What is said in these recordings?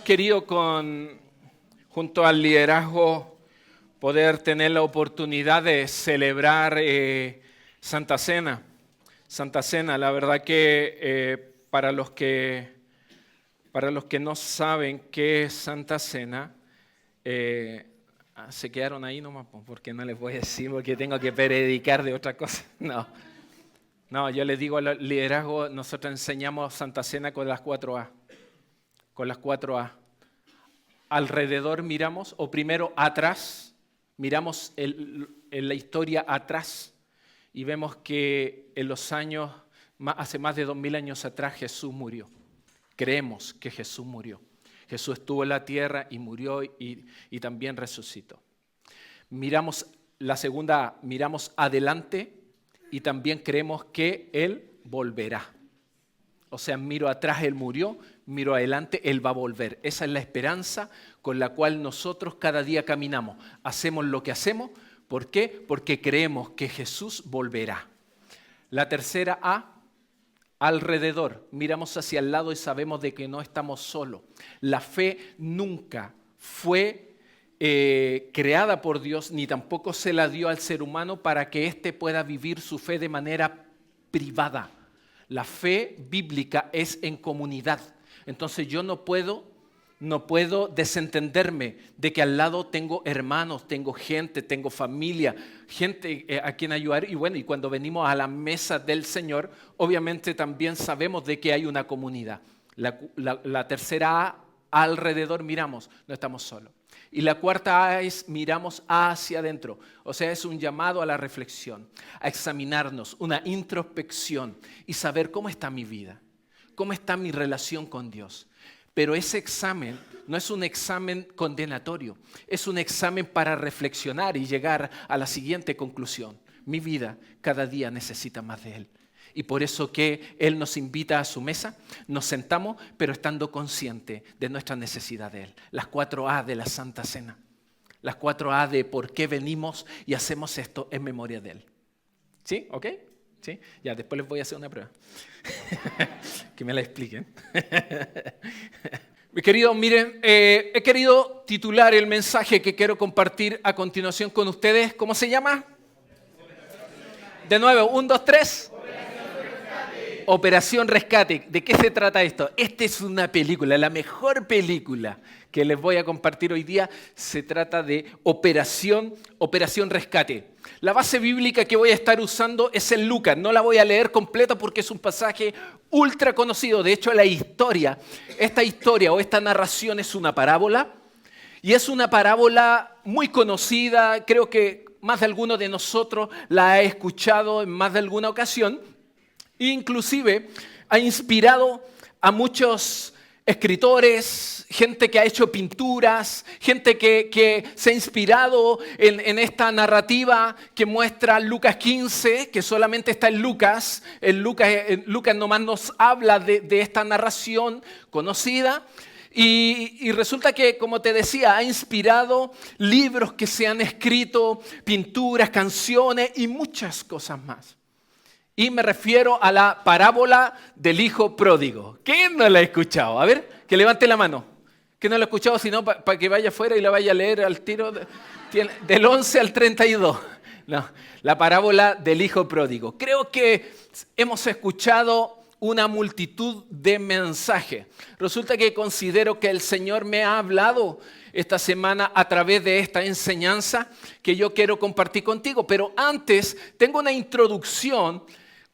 querido junto al liderazgo poder tener la oportunidad de celebrar Santa Cena. Santa Cena, la verdad que para los que no saben qué es Santa Cena, se quedaron ahí nomás, porque no les voy a decir, porque tengo que predicar de otra cosa. No, yo les digo al liderazgo, nosotros enseñamos Santa Cena con las 4A. Con las 4A. Alrededor miramos, o primero atrás, miramos en la historia atrás y vemos que en los años, hace más de 2000 años atrás, Jesús murió. Creemos que Jesús murió. Jesús estuvo en la tierra y murió y también resucitó. Miramos la segunda A, miramos adelante y también creemos que Él volverá. O sea, miro atrás, Él murió, miro adelante, Él va a volver. Esa es la esperanza con la cual nosotros cada día caminamos. Hacemos lo que hacemos. ¿Por qué? Porque creemos que Jesús volverá. La tercera A, alrededor. Miramos hacia el lado y sabemos de que no estamos solos. La fe nunca fue creada por Dios, ni tampoco se la dio al ser humano para que éste pueda vivir su fe de manera privada. La fe bíblica es en comunidad. Entonces yo no puedo desentenderme de que al lado tengo hermanos, tengo gente, tengo familia, gente a quien ayudar. Y bueno, y cuando venimos a la mesa del Señor, obviamente también sabemos de que hay una comunidad. La tercera A, alrededor miramos, no estamos solos. Y la cuarta A es miramos hacia adentro. O sea, es un llamado a la reflexión, a examinarnos, una introspección y saber cómo está mi vida, cómo está mi relación con Dios. Pero ese examen no es un examen condenatorio, es un examen para reflexionar y llegar a la siguiente conclusión. Mi vida cada día necesita más de Él. Y por eso que Él nos invita a su mesa, nos sentamos, pero estando conscientes de nuestra necesidad de Él. Las 4A de la Santa Cena. Las 4A de por qué venimos y hacemos esto en memoria de Él. ¿Sí? ¿Ok? ¿Sí? Ya, después les voy a hacer una prueba. Que me la expliquen. Mi querido, miren, he querido titular el mensaje que quiero compartir a continuación con ustedes. ¿Cómo se llama? De nuevo, 1, 2, 3. Operación Rescate. ¿De qué se trata esto? Esta es una película, la mejor película que les voy a compartir hoy día. Se trata de Operación Rescate. La base bíblica que voy a estar usando es en Lucas. No la voy a leer completa porque es un pasaje ultra conocido. De hecho, esta historia o esta narración es una parábola. Y es una parábola muy conocida. Creo que más de alguno de nosotros la ha escuchado en más de alguna ocasión. Inclusive ha inspirado a muchos escritores, gente que ha hecho pinturas, gente que se ha inspirado en esta narrativa que muestra Lucas 15, que solamente está en Lucas. Lucas nomás nos habla de esta narración conocida. Y resulta que, como te decía, ha inspirado libros que se han escrito, pinturas, canciones y muchas cosas más. Y me refiero a la parábola del hijo pródigo. ¿Quién no la ha escuchado? A ver, que levante la mano. ¿Quién no la ha escuchado? Si no, para que vaya afuera y la vaya a leer al tiro del 11 al 32. No, la parábola del hijo pródigo. Creo que hemos escuchado una multitud de mensajes. Resulta que considero que el Señor me ha hablado esta semana a través de esta enseñanza que yo quiero compartir contigo. Pero antes tengo una introducción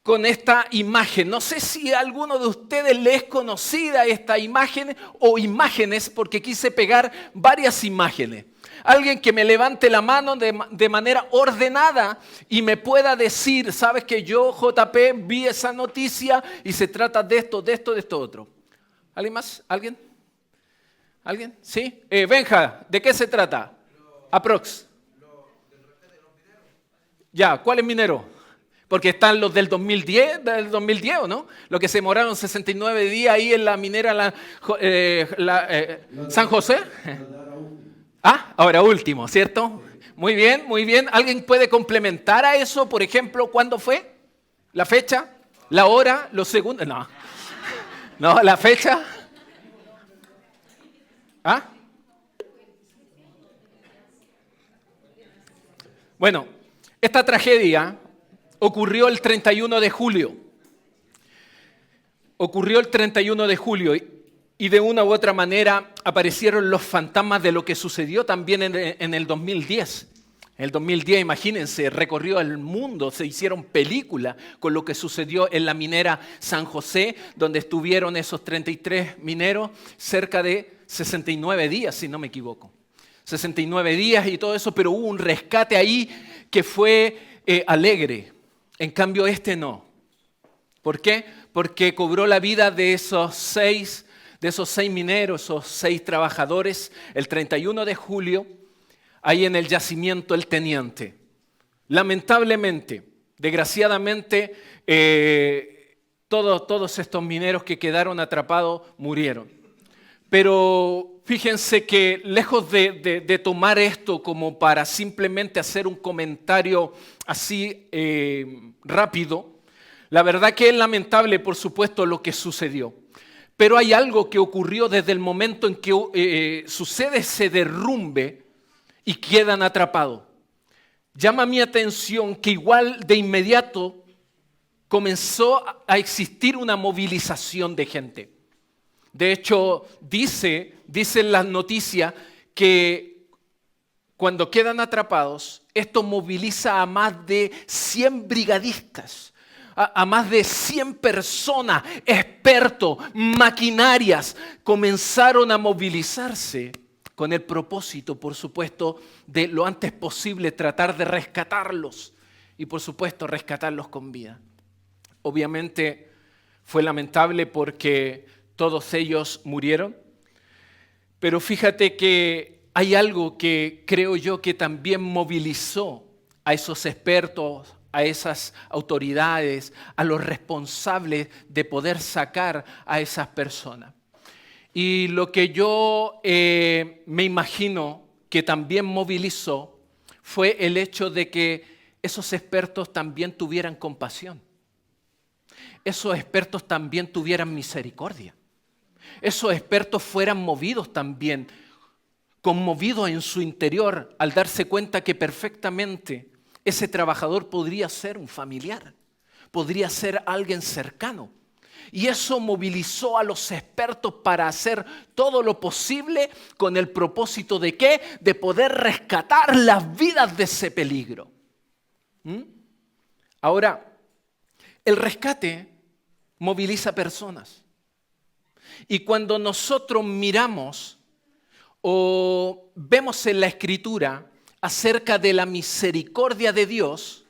con esta imagen. No sé si a alguno de ustedes le es conocida esta imagen o imágenes, porque quise pegar varias imágenes. Alguien que me levante la mano de manera ordenada y me pueda decir, sabes que yo, JP, vi esa noticia y se trata de esto, otro. ¿Alguien más? ¿Alguien? ¿Alguien? ¿Sí? Benja, ¿de qué se trata? Aprox. Ya, ¿cuál es minero? Porque están los del 2010, ¿o no? Los que se demoraron 69 días ahí en la minera San José. Ahora último, ¿cierto? Muy bien, muy bien. ¿Alguien puede complementar a eso? Por ejemplo, ¿cuándo fue? ¿La fecha? ¿La hora? ¿Los segundos? No, la fecha. ¿Ah? Bueno, esta tragedia ocurrió el 31 de julio. Ocurrió el 31 de julio y de una u otra manera aparecieron los fantasmas de lo que sucedió también en el 2010. En el 2010, imagínense, recorrió el mundo, se hicieron películas con lo que sucedió en la minera San José, donde estuvieron esos 33 mineros cerca de 69 días, si no me equivoco. 69 días y todo eso, pero hubo un rescate ahí que fue alegre. En cambio, este no. ¿Por qué? Porque cobró la vida de esos seis mineros, esos 6 trabajadores, el 31 de julio, ahí en el yacimiento El Teniente. Lamentablemente, desgraciadamente, todos estos mineros que quedaron atrapados murieron. Pero fíjense que lejos de tomar esto como para simplemente hacer un comentario así rápido, la verdad que es lamentable, por supuesto, lo que sucedió. Pero hay algo que ocurrió desde el momento en que sucede ese derrumbe y quedan atrapados. Llama mi atención que igual de inmediato comenzó a existir una movilización de gente. De hecho, dicen las noticias que cuando quedan atrapados, esto moviliza a más de 100 brigadistas, a más de 100 personas, expertos, maquinarias, comenzaron a movilizarse con el propósito, por supuesto, de lo antes posible tratar de rescatarlos y, por supuesto, rescatarlos con vida. Obviamente fue lamentable porque todos ellos murieron, pero fíjate que hay algo que creo yo que también movilizó a esos expertos, a esas autoridades, a los responsables de poder sacar a esas personas. Y lo que yo me imagino que también movilizó fue el hecho de que esos expertos también tuvieran compasión. Esos expertos también tuvieran misericordia. Esos expertos fueran movidos también, conmovidos en su interior al darse cuenta que perfectamente ese trabajador podría ser un familiar, podría ser alguien cercano. Y eso movilizó a los expertos para hacer todo lo posible con el propósito de ¿qué? De poder rescatar las vidas de ese peligro. Ahora, el rescate moviliza personas. Y cuando nosotros miramos o vemos en la Escritura acerca de la misericordia de Dios,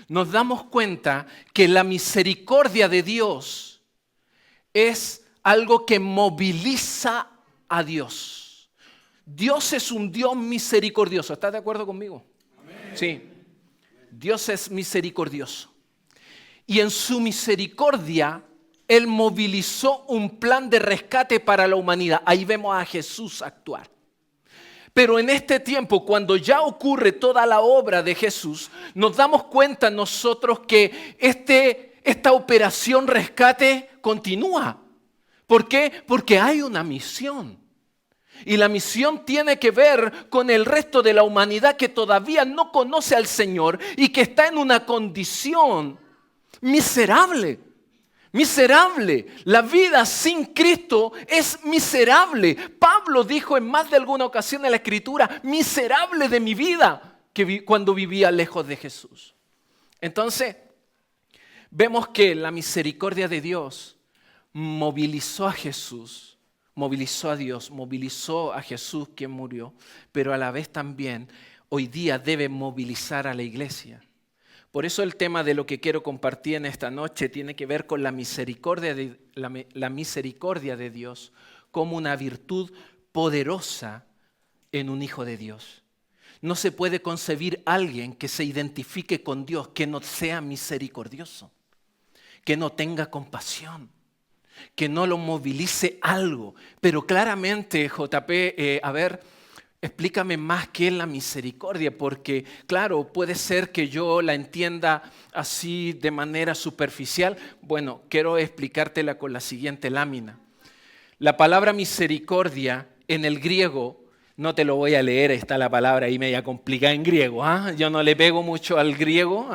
nos damos cuenta que la misericordia de Dios es algo que moviliza a Dios. Dios es un Dios misericordioso. ¿Estás de acuerdo conmigo? Amén. Sí. Dios es misericordioso. Y en su misericordia, Él movilizó un plan de rescate para la humanidad. Ahí vemos a Jesús actuar. Pero en este tiempo, cuando ya ocurre toda la obra de Jesús, nos damos cuenta nosotros que esta operación rescate continúa. ¿Por qué? Porque hay una misión. Y la misión tiene que ver con el resto de la humanidad que todavía no conoce al Señor y que está en una condición miserable. Miserable. La vida sin Cristo es miserable. Pablo dijo en más de alguna ocasión en la Escritura, miserable de mi vida, cuando vivía lejos de Jesús. Entonces, vemos que la misericordia de Dios movilizó a Jesús, movilizó a Dios, movilizó a Jesús quien murió, pero a la vez también hoy día debe movilizar a la iglesia. Por eso el tema de lo que quiero compartir en esta noche tiene que ver con la misericordia de Dios como una virtud poderosa en un hijo de Dios. No se puede concebir alguien que se identifique con Dios que no sea misericordioso, que no tenga compasión, que no lo movilice algo. Pero claramente, JP, explícame más qué es la misericordia, porque claro, puede ser que yo la entienda así de manera superficial. Bueno, quiero explicártela con la siguiente lámina. La palabra misericordia en el griego, no te lo voy a leer, está la palabra ahí media complicada en griego. Yo no le pego mucho al griego.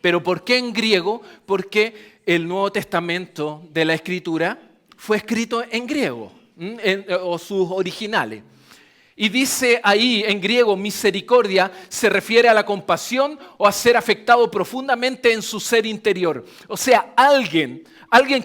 Pero ¿por qué en griego? Porque el Nuevo Testamento de la Escritura fue escrito en griego, o sus originales. Y dice ahí en griego, misericordia se refiere a la compasión o a ser afectado profundamente en su ser interior. O sea, alguien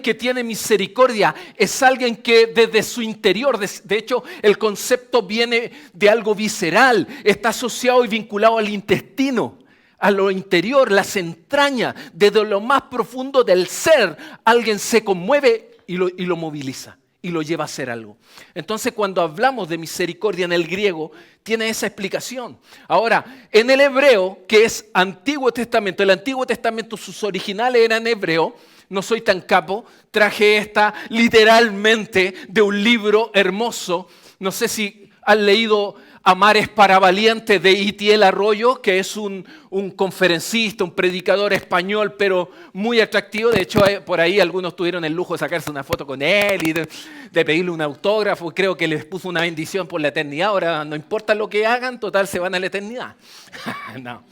que tiene misericordia es alguien que desde su interior, de hecho el concepto viene de algo visceral, está asociado y vinculado al intestino, a lo interior, las entrañas, desde lo más profundo del ser, alguien se conmueve y lo moviliza y lo lleva a hacer algo. Entonces, cuando hablamos de misericordia en el griego, tiene esa explicación. Ahora, en el hebreo, que es Antiguo Testamento, el Antiguo Testamento, sus originales eran hebreo. No soy tan capo, traje esta literalmente de un libro hermoso. No sé si han leído Amar es para valientes de Itiel Arroyo, que es un conferencista, un predicador español, pero muy atractivo. De hecho, por ahí algunos tuvieron el lujo de sacarse una foto con él y de pedirle un autógrafo. Creo que les puso una bendición por la eternidad. Ahora, no importa lo que hagan, total, se van a la eternidad. No.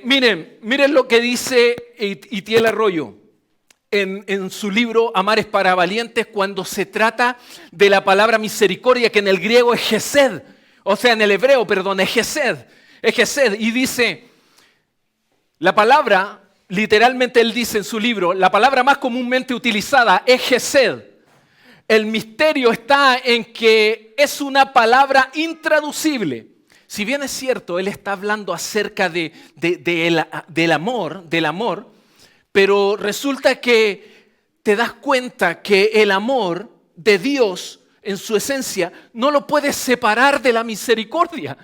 Miren lo que dice Itiel Arroyo en su libro Amar es para valientes, cuando se trata de la palabra misericordia, que en el griego es gesed, o sea, en el hebreo, perdón, es gesed, y dice, la palabra, literalmente él dice en su libro, la palabra más comúnmente utilizada es gesed. El misterio está en que es una palabra intraducible. Si bien es cierto, él está hablando acerca del amor, pero resulta que te das cuenta que el amor de Dios en su esencia no lo puedes separar de la misericordia.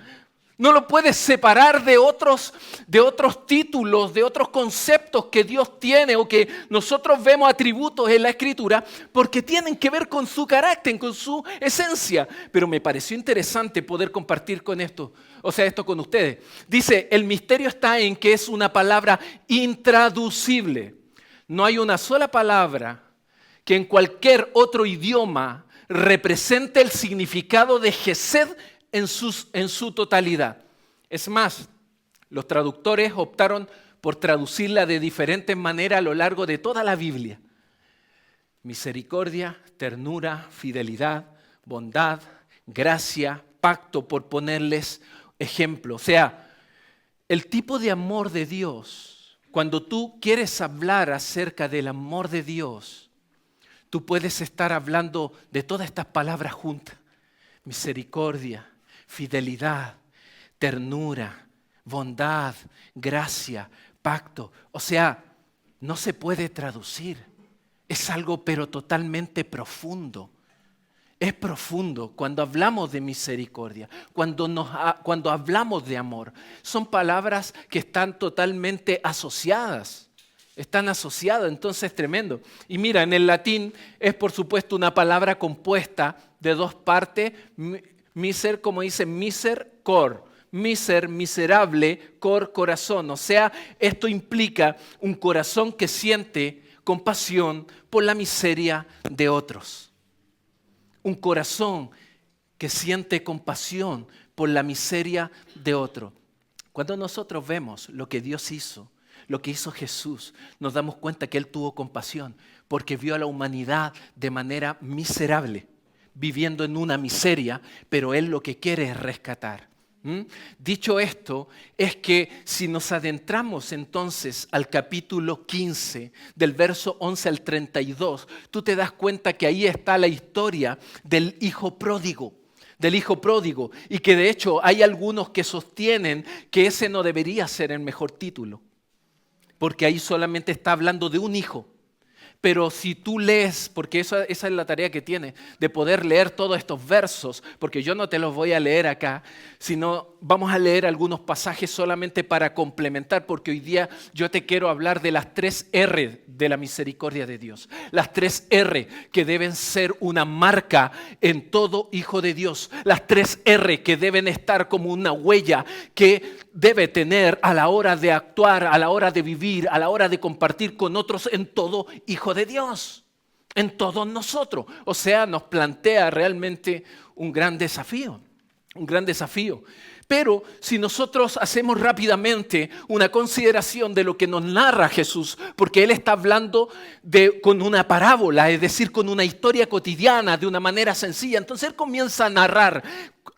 No lo puedes separar de otros títulos, de otros conceptos que Dios tiene o que nosotros vemos atributos en la Escritura, porque tienen que ver con su carácter, con su esencia. Pero me pareció interesante poder compartir esto con ustedes. Dice, el misterio está en que es una palabra intraducible. No hay una sola palabra que en cualquier otro idioma represente el significado de Gesed en su totalidad. Es más, los traductores optaron por traducirla de diferentes maneras a lo largo de toda la Biblia. Misericordia, ternura, fidelidad, bondad, gracia, pacto, por ponerles ejemplo. O sea, el tipo de amor de Dios, cuando tú quieres hablar acerca del amor de Dios, tú puedes estar hablando de todas estas palabras juntas. Misericordia, fidelidad, ternura, bondad, gracia, pacto. O sea, no se puede traducir. Es algo pero totalmente profundo. Es profundo cuando hablamos de misericordia, cuando hablamos de amor. Son palabras que están totalmente asociadas. Están asociadas, entonces es tremendo. Y mira, en el latín es por supuesto una palabra compuesta de dos partes. Miser, como dice, miser, cor. Miser, miserable, cor, corazón. O sea, esto implica un corazón que siente compasión por la miseria de otros. Un corazón que siente compasión por la miseria de otro. Cuando nosotros vemos lo que Dios hizo, lo que hizo Jesús, nos damos cuenta que Él tuvo compasión porque vio a la humanidad de manera miserable, viviendo en una miseria, pero Él lo que quiere es rescatar. Dicho esto, es que si nos adentramos entonces al capítulo 15, del verso 11 al 32, tú te das cuenta que ahí está la historia del hijo pródigo. Y que de hecho hay algunos que sostienen que ese no debería ser el mejor título, porque ahí solamente está hablando de un hijo. Pero si tú lees, porque esa es la tarea que tienes, de poder leer todos estos versos, porque yo no te los voy a leer acá, sino vamos a leer algunos pasajes solamente para complementar, porque hoy día yo te quiero hablar de las 3 R de la misericordia de Dios. Las 3 R que deben ser una marca en todo hijo de Dios. Las 3 R que deben estar como una huella que debe tener a la hora de actuar, a la hora de vivir, a la hora de compartir con otros en todo hijo de Dios. en todos nosotros. O sea, nos plantea realmente un gran desafío, un gran desafío. Pero si nosotros hacemos rápidamente una consideración de lo que nos narra Jesús, porque Él está hablando con una parábola, es decir, con una historia cotidiana, de una manera sencilla, entonces Él comienza a narrar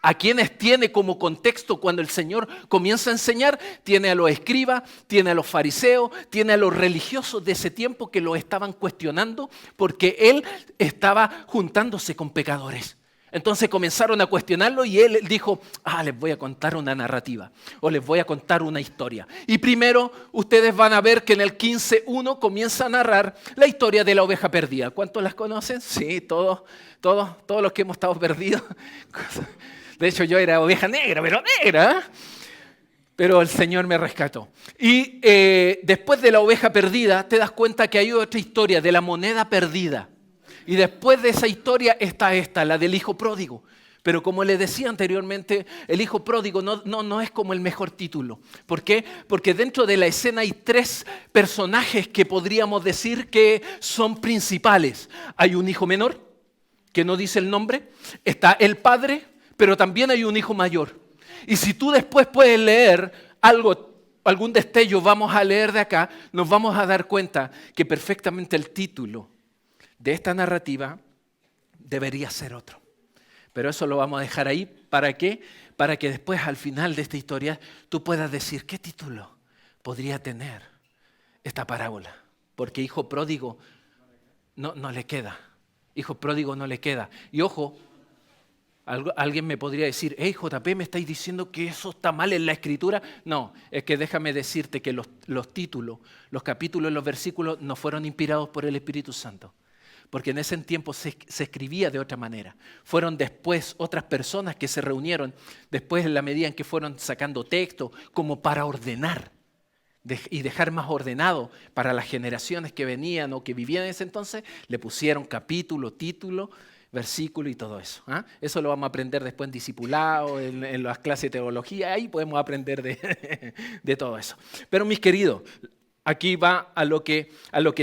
a quienes tiene como contexto cuando el Señor comienza a enseñar. Tiene a los escribas, tiene a los fariseos, tiene a los religiosos de ese tiempo que lo estaban cuestionando porque Él estaba juntándose con pecadores. Entonces comenzaron a cuestionarlo y él dijo, les voy a contar una narrativa o les voy a contar una historia. Y primero ustedes van a ver que en el 15:1 comienza a narrar la historia de la oveja perdida. ¿Cuántos las conocen? Sí, todos los que hemos estado perdidos. De hecho yo era oveja negra, pero negra. Pero el Señor me rescató. Y después de la oveja perdida te das cuenta que hay otra historia de la moneda perdida. Y después de esa historia está esta, la del hijo pródigo. Pero como les decía anteriormente, el hijo pródigo no es como el mejor título. ¿Por qué? Porque dentro de la escena hay 3 personajes que podríamos decir que son principales. Hay un hijo menor, que no dice el nombre. Está el padre, pero también hay un hijo mayor. Y si tú después puedes leer algún destello, vamos a leer de acá, nos vamos a dar cuenta que perfectamente el título de esta narrativa debería ser otro. Pero eso lo vamos a dejar ahí. ¿Para qué? Para que después al final de esta historia tú puedas decir qué título podría tener esta parábola. Porque hijo pródigo no le queda. Hijo pródigo no le queda. Y ojo, alguien me podría decir, hey JP, ¿me estáis diciendo que eso está mal en la escritura? No, es que déjame decirte que los títulos, los capítulos, los versículos no fueron inspirados por el Espíritu Santo. Porque en ese tiempo se escribía de otra manera. Fueron después otras personas que se reunieron, después en la medida en que fueron sacando texto, como para ordenar y dejar más ordenado para las generaciones que venían o que vivían en ese entonces, le pusieron capítulo, título, versículo y todo eso. Eso lo vamos a aprender después en discipulado, en las clases de teología, ahí podemos aprender de todo eso. Pero mis queridos, aquí va a lo que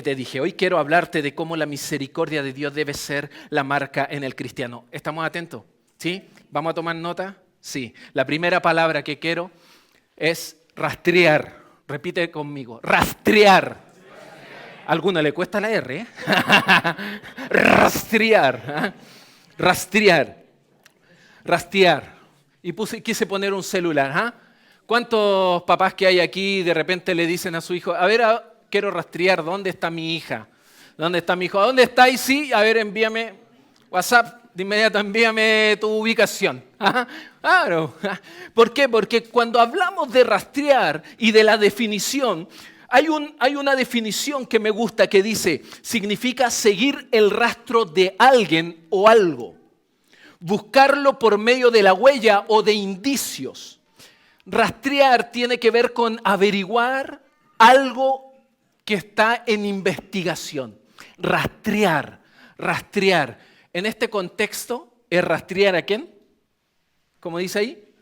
te dije. Hoy quiero hablarte de cómo la misericordia de Dios debe ser la marca en el cristiano. ¿Estamos atentos? ¿Sí? ¿Vamos a tomar nota? Sí. La primera palabra que quiero es rastrear. Repite conmigo. Rastrear. ¿A alguno le cuesta la R? Rastrear. Rastrear. Rastrear. Y quise poner un celular. ¿Cuántos papás que hay aquí de repente le dicen a su hijo, a ver, quiero rastrear, ¿dónde está mi hija? ¿Dónde está mi hijo? ¿A dónde está? Y sí, a ver, envíame WhatsApp, de inmediato envíame tu ubicación. Claro. ¿Por qué? Porque cuando hablamos de rastrear y de la definición, hay una definición que me gusta que dice, significa seguir el rastro de alguien o algo, buscarlo por medio de la huella o de indicios. Rastrear tiene que ver con averiguar algo que está en investigación. Rastrear. En este contexto, ¿es rastrear a quién? ¿Cómo dice ahí?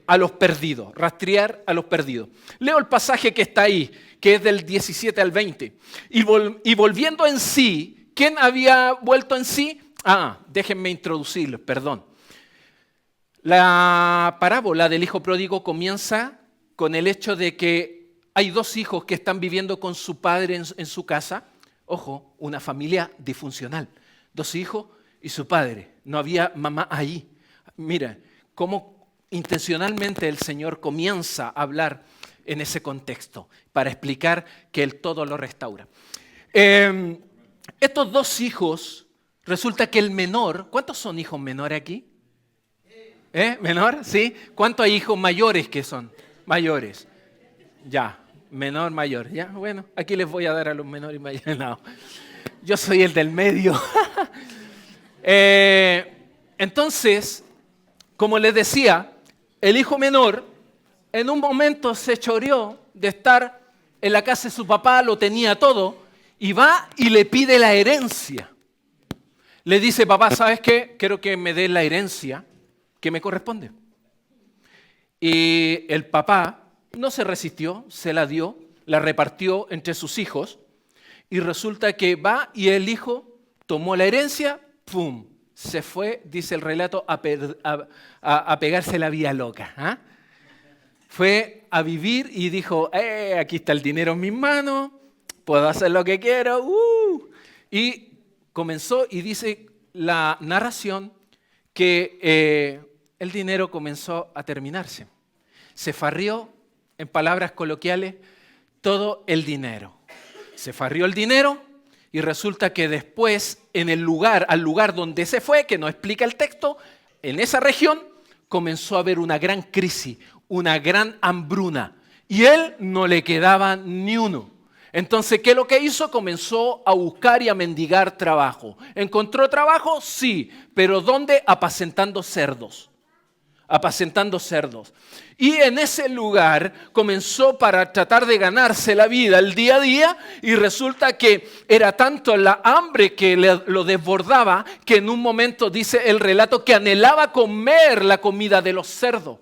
A los perdidos. Rastrear a los perdidos. Leo el pasaje que está ahí, que es del 17 al 20. Y volviendo en sí, ¿quién había vuelto en sí? Déjenme introducirlo, perdón. La parábola del hijo pródigo comienza con el hecho de que hay 2 hijos que están viviendo con su padre en su casa. Ojo, una familia disfuncional. 2 hijos y su padre. No había mamá ahí. Mira, cómo intencionalmente el Señor comienza a hablar en ese contexto para explicar que Él todo lo restaura. Estos 2 hijos, resulta que el menor, ¿cuántos son hijos menores aquí? ¿Menor? ¿Sí? ¿Cuántos hay hijos mayores que son? Mayores. Ya, menor, mayor. Ya, bueno, aquí les voy a dar a los menores y mayores. No, yo soy el del medio. Entonces, como les decía, el hijo menor en un momento se choreó de estar en la casa de su papá, lo tenía todo, y va y le pide la herencia. Le dice, papá, ¿sabes qué? Quiero que me des la herencia que me corresponde. Y el papá no se resistió, se la dio, la repartió entre sus hijos y resulta que va y el hijo tomó la herencia, ¡pum! Se fue, dice el relato, a pegarse la vida loca. ¿Ah? Fue a vivir y dijo, aquí está el dinero en mis manos, puedo hacer lo que quiero. Y comenzó, y dice la narración, que el dinero comenzó a terminarse. Se farrió, en palabras coloquiales, todo el dinero. Se farrió el dinero y resulta que después, al lugar donde se fue, que no explica el texto, en esa región comenzó a haber una gran crisis, una gran hambruna. Y él no le quedaba ni uno. Entonces, ¿qué es lo que hizo? Comenzó a buscar y a mendigar trabajo. ¿Encontró trabajo? Sí. ¿Pero dónde? Apacentando cerdos. Apacentando cerdos. Y en ese lugar comenzó para tratar de ganarse la vida el día a día, y resulta que era tanto la hambre que lo desbordaba que en un momento, dice el relato, que anhelaba comer la comida de los cerdos.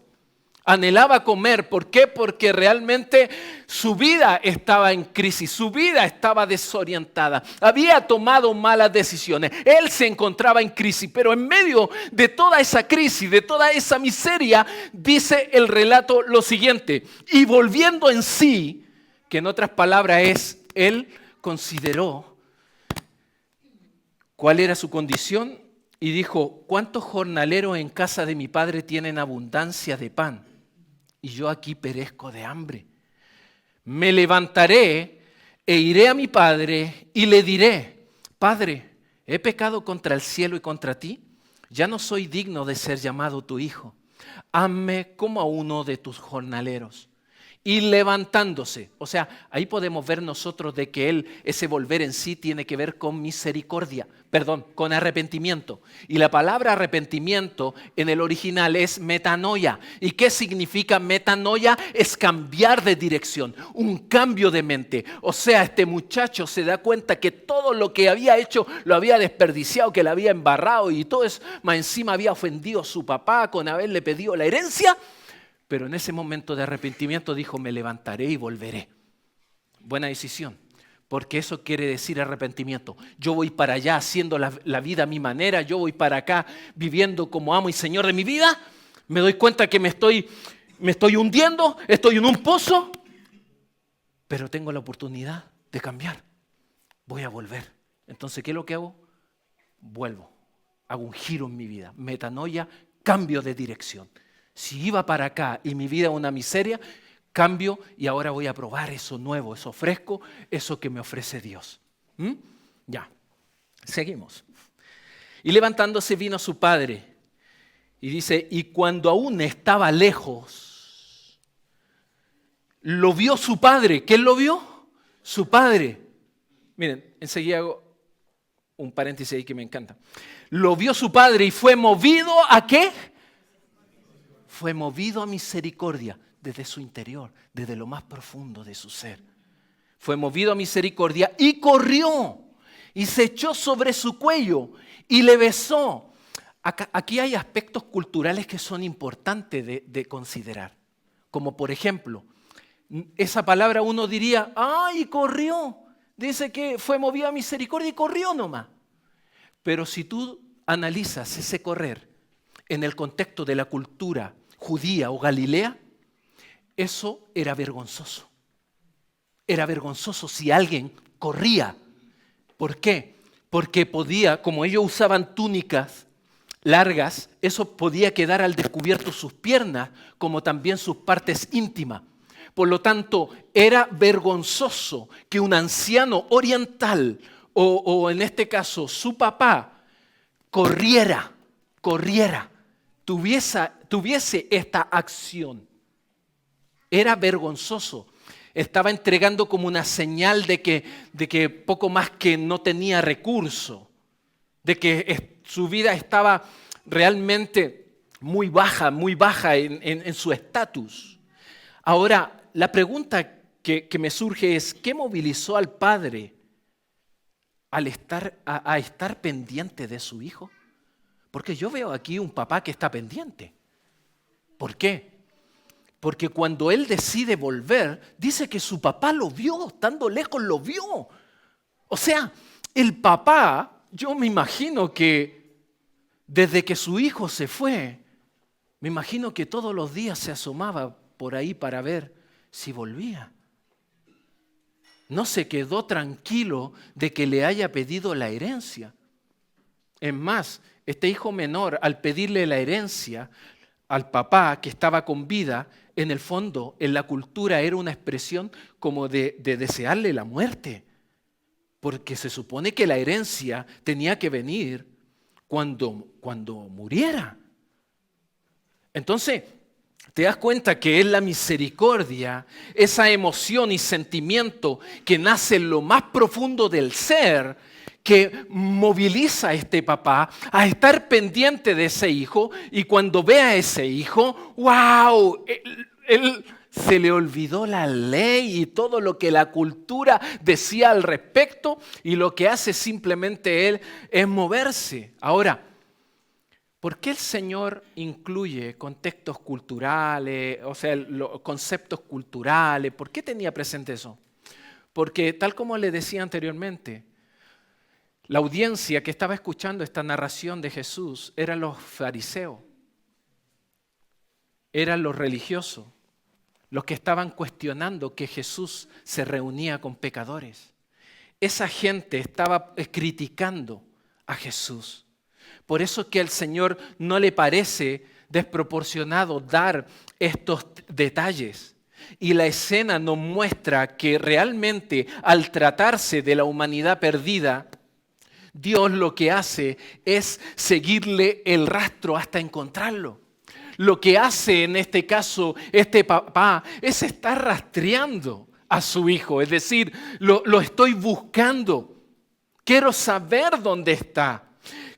Anhelaba comer. ¿Por qué? Porque realmente su vida estaba en crisis, su vida estaba desorientada. Había tomado malas decisiones. Él se encontraba en crisis, pero en medio de toda esa crisis, de toda esa miseria, dice el relato lo siguiente: y volviendo en sí, que en otras palabras es, él consideró cuál era su condición y dijo: ¿cuántos jornaleros en casa de mi padre tienen abundancia de pan? Y yo aquí perezco de hambre. Me levantaré e iré a mi padre y le diré: Padre, he pecado contra el cielo y contra ti. Ya no soy digno de ser llamado tu hijo. Hazme como a uno de tus jornaleros. Y levantándose, o sea, ahí podemos ver nosotros de que él, ese volver en sí tiene que ver con misericordia, con arrepentimiento. Y la palabra arrepentimiento en el original es metanoia. ¿Y qué significa metanoia? Es cambiar de dirección, un cambio de mente. O sea, este muchacho se da cuenta que todo lo que había hecho lo había desperdiciado, que le había embarrado y todo eso, más encima había ofendido a su papá con haberle pedido la herencia. Pero en ese momento de arrepentimiento dijo: me levantaré y volveré. Buena decisión, porque eso quiere decir arrepentimiento. Yo voy para allá haciendo la vida a mi manera, yo voy para acá viviendo como amo y señor de mi vida. Me doy cuenta que me estoy hundiendo, estoy en un pozo, pero tengo la oportunidad de cambiar. Voy a volver. Entonces, ¿qué es lo que hago? Vuelvo, hago un giro en mi vida, metanoia, cambio de dirección. Si iba para acá y mi vida es una miseria, cambio y ahora voy a probar eso nuevo, eso fresco, eso que me ofrece Dios. Ya, seguimos. Y levantándose vino a su padre y dice: y cuando aún estaba lejos, lo vio su padre. ¿Quién lo vio? Su padre. Miren, enseguida hago un paréntesis ahí que me encanta. Lo vio su padre y fue movido ¿a qué? Fue movido a misericordia desde su interior, desde lo más profundo de su ser. Fue movido a misericordia y corrió y se echó sobre su cuello y le besó. Aquí hay aspectos culturales que son importantes de considerar. Como por ejemplo, esa palabra uno diría: ¡ay, corrió! Dice que fue movido a misericordia y corrió nomás. Pero si tú analizas ese correr en el contexto de la cultura judía o galilea, eso era vergonzoso. Era vergonzoso si alguien corría. ¿Por qué? Porque podía, como ellos usaban túnicas largas, eso podía quedar al descubierto sus piernas, como también sus partes íntimas. Por lo tanto, era vergonzoso que un anciano oriental, o en este caso su papá, corriera, tuviese esta acción. Era vergonzoso. Estaba entregando como una señal de que poco más que no tenía recurso, de que su vida estaba realmente muy baja en su estatus. Ahora, la pregunta que me surge es: ¿qué movilizó al padre a estar pendiente de su hijo? Porque yo veo aquí un papá que está pendiente. ¿Por qué? Porque cuando él decide volver, dice que su papá lo vio, estando lejos lo vio. O sea, el papá yo me imagino que desde que su hijo se fue, me imagino que todos los días se asomaba por ahí para ver si volvía. No se quedó tranquilo de que le haya pedido la herencia. Es más, este hijo menor, al pedirle la herencia al papá que estaba con vida, en el fondo, en la cultura era una expresión como de desearle la muerte. Porque se supone que la herencia tenía que venir cuando muriera. Entonces, te das cuenta que es la misericordia, esa emoción y sentimiento que nace en lo más profundo del ser, que moviliza a este papá a estar pendiente de ese hijo, y cuando ve a ese hijo, ¡wow! Él se le olvidó la ley y todo lo que la cultura decía al respecto, y lo que hace simplemente él es moverse. Ahora, ¿por qué el Señor incluye contextos culturales, o sea, los conceptos culturales? ¿Por qué tenía presente eso? Porque tal como le decía anteriormente, la audiencia que estaba escuchando esta narración de Jesús eran los fariseos, eran los religiosos, los que estaban cuestionando que Jesús se reunía con pecadores. Esa gente estaba criticando a Jesús. Por eso es que al Señor no le parece desproporcionado dar estos detalles. Y la escena nos muestra que realmente al tratarse de la humanidad perdida, Dios lo que hace es seguirle el rastro hasta encontrarlo. Lo que hace en este caso este papá es estar rastreando a su hijo, es decir, lo estoy buscando. Quiero saber dónde está.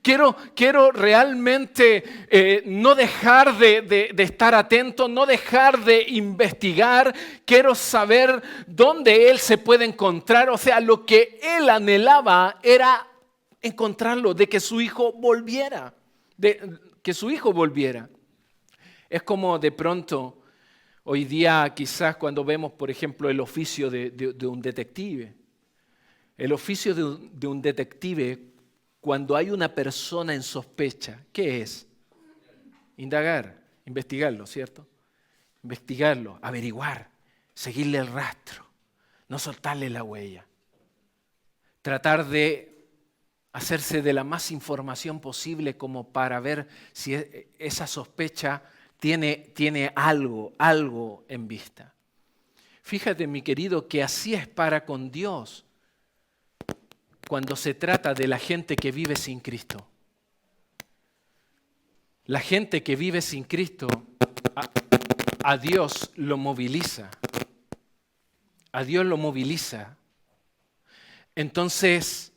Quiero realmente no dejar de estar atento, no dejar de investigar. Quiero saber dónde él se puede encontrar. O sea, lo que él anhelaba era encontrarlo, de que su hijo volviera, Es como de pronto, hoy día quizás cuando vemos, por ejemplo, el oficio de un detective. El oficio de un detective, cuando hay una persona en sospecha, ¿qué es? Indagar, investigarlo, ¿cierto? Investigarlo, averiguar, seguirle el rastro, no soltarle la huella. Tratar de hacerse de la más información posible como para ver si esa sospecha tiene algo en vista. Fíjate, mi querido, que así es para con Dios cuando se trata de la gente que vive sin Cristo. La gente que vive sin Cristo, a Dios lo moviliza. A Dios lo moviliza. Entonces,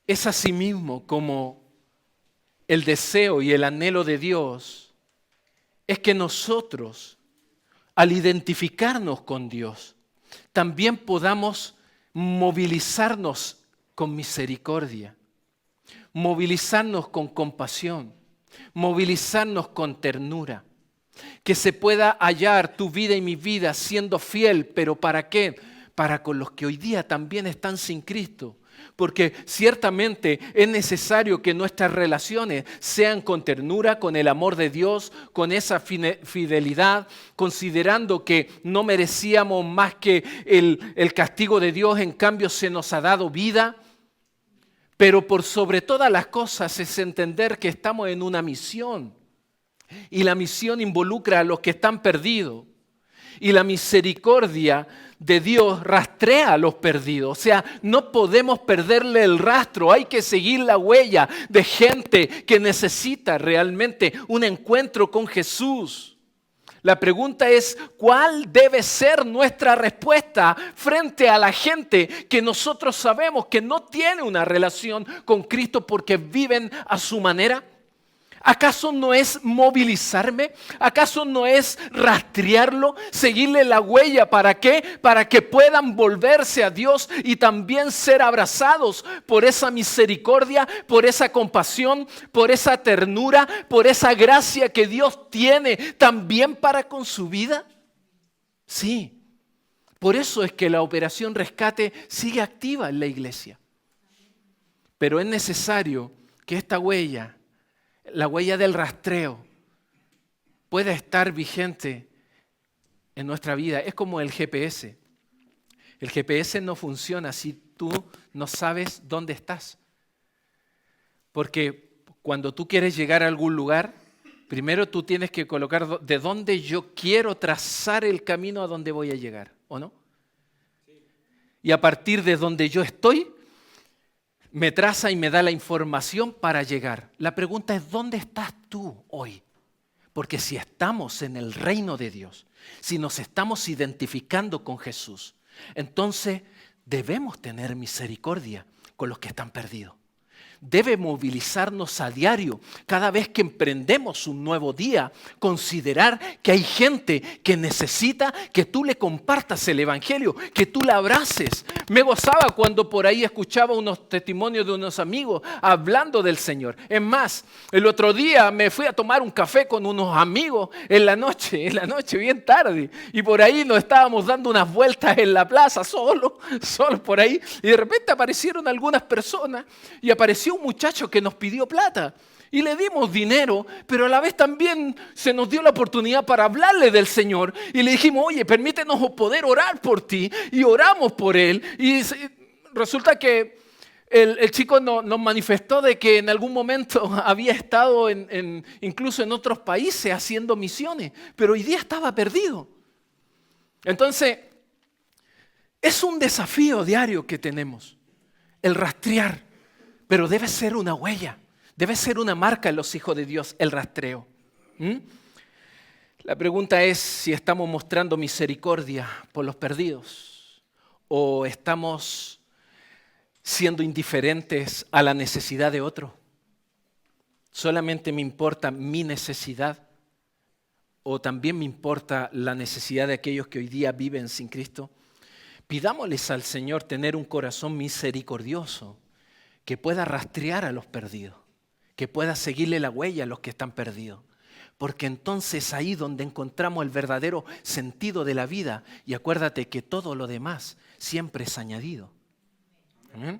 es asimismo como el deseo y el anhelo de Dios es que nosotros, al identificarnos con Dios, también podamos movilizarnos con misericordia, movilizarnos con compasión, movilizarnos con ternura. Que se pueda hallar tu vida y mi vida siendo fiel, pero ¿para qué? Para con los que hoy día también están sin Cristo. Porque ciertamente es necesario que nuestras relaciones sean con ternura, con el amor de Dios, con esa fidelidad, considerando que no merecíamos más que el castigo de Dios, en cambio se nos ha dado vida. Pero por sobre todas las cosas es entender que estamos en una misión. Y la misión involucra a los que están perdidos. Y la misericordia de Dios rastrea a los perdidos. O sea, no podemos perderle el rastro. Hay que seguir la huella de gente que necesita realmente un encuentro con Jesús. La pregunta es, ¿cuál debe ser nuestra respuesta frente a la gente que nosotros sabemos que no tiene una relación con Cristo porque viven a su manera? ¿Acaso no es movilizarme? ¿Acaso no es rastrearlo? ¿Seguirle la huella? ¿Para qué? Para que puedan volverse a Dios y también ser abrazados por esa misericordia, por esa compasión, por esa ternura, por esa gracia que Dios tiene también para con su vida. Sí, por eso es que la operación rescate sigue activa en la iglesia. Pero es necesario que esta huella, la huella del rastreo, pueda estar vigente en nuestra vida. Es como el GPS. El GPS no funciona si tú no sabes dónde estás. Porque cuando tú quieres llegar a algún lugar, primero tú tienes que colocar de dónde yo quiero trazar el camino a donde voy a llegar, ¿o no? Y a partir de donde yo estoy, me traza y me da la información para llegar. La pregunta es, ¿dónde estás tú hoy? Porque si estamos en el reino de Dios, si nos estamos identificando con Jesús, entonces debemos tener misericordia con los que están perdidos. Debe movilizarnos a diario, cada vez que emprendemos un nuevo día, considerar que hay gente que necesita que tú le compartas el evangelio, que tú la abraces. Me gozaba cuando por ahí escuchaba unos testimonios de unos amigos hablando del Señor. Es más, el otro día me fui a tomar un café con unos amigos en la noche bien tarde, y por ahí nos estábamos dando unas vueltas en la plaza, solo por ahí, y de repente aparecieron algunas personas y apareció un muchacho que nos pidió plata y le dimos dinero, pero a la vez también se nos dio la oportunidad para hablarle del Señor y le dijimos, oye, permítenos poder orar por ti, y oramos por él. Y resulta que el chico nos manifestó de que en algún momento había estado incluso en otros países haciendo misiones, pero hoy día estaba perdido. Entonces, es un desafío diario que tenemos, el rastrear. Pero debe ser una huella, debe ser una marca en los hijos de Dios, el rastreo. La pregunta es si estamos mostrando misericordia por los perdidos o estamos siendo indiferentes a la necesidad de otro. ¿Solamente me importa mi necesidad o también me importa la necesidad de aquellos que hoy día viven sin Cristo? Pidámosles al Señor tener un corazón misericordioso, que pueda rastrear a los perdidos, que pueda seguirle la huella a los que están perdidos. Porque entonces ahí donde encontramos el verdadero sentido de la vida, y acuérdate que todo lo demás siempre es añadido. ¿Amén?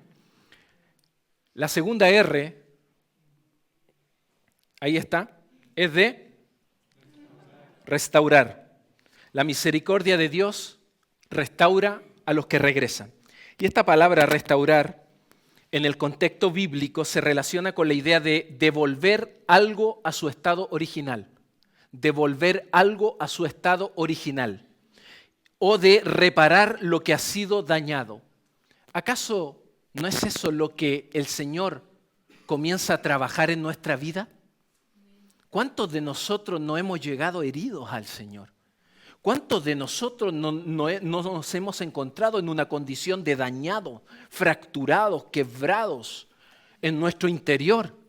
La segunda R, ahí está, es de restaurar. La misericordia de Dios restaura a los que regresan. Y esta palabra restaurar, en el contexto bíblico, se relaciona con la idea de devolver algo a su estado original. Devolver algo a su estado original. O de reparar lo que ha sido dañado. ¿Acaso no es eso lo que el Señor comienza a trabajar en nuestra vida? ¿Cuántos de nosotros no hemos llegado heridos al Señor? ¿Cuántos de nosotros no nos hemos encontrado en una condición de dañados, fracturados, quebrados en nuestro interior?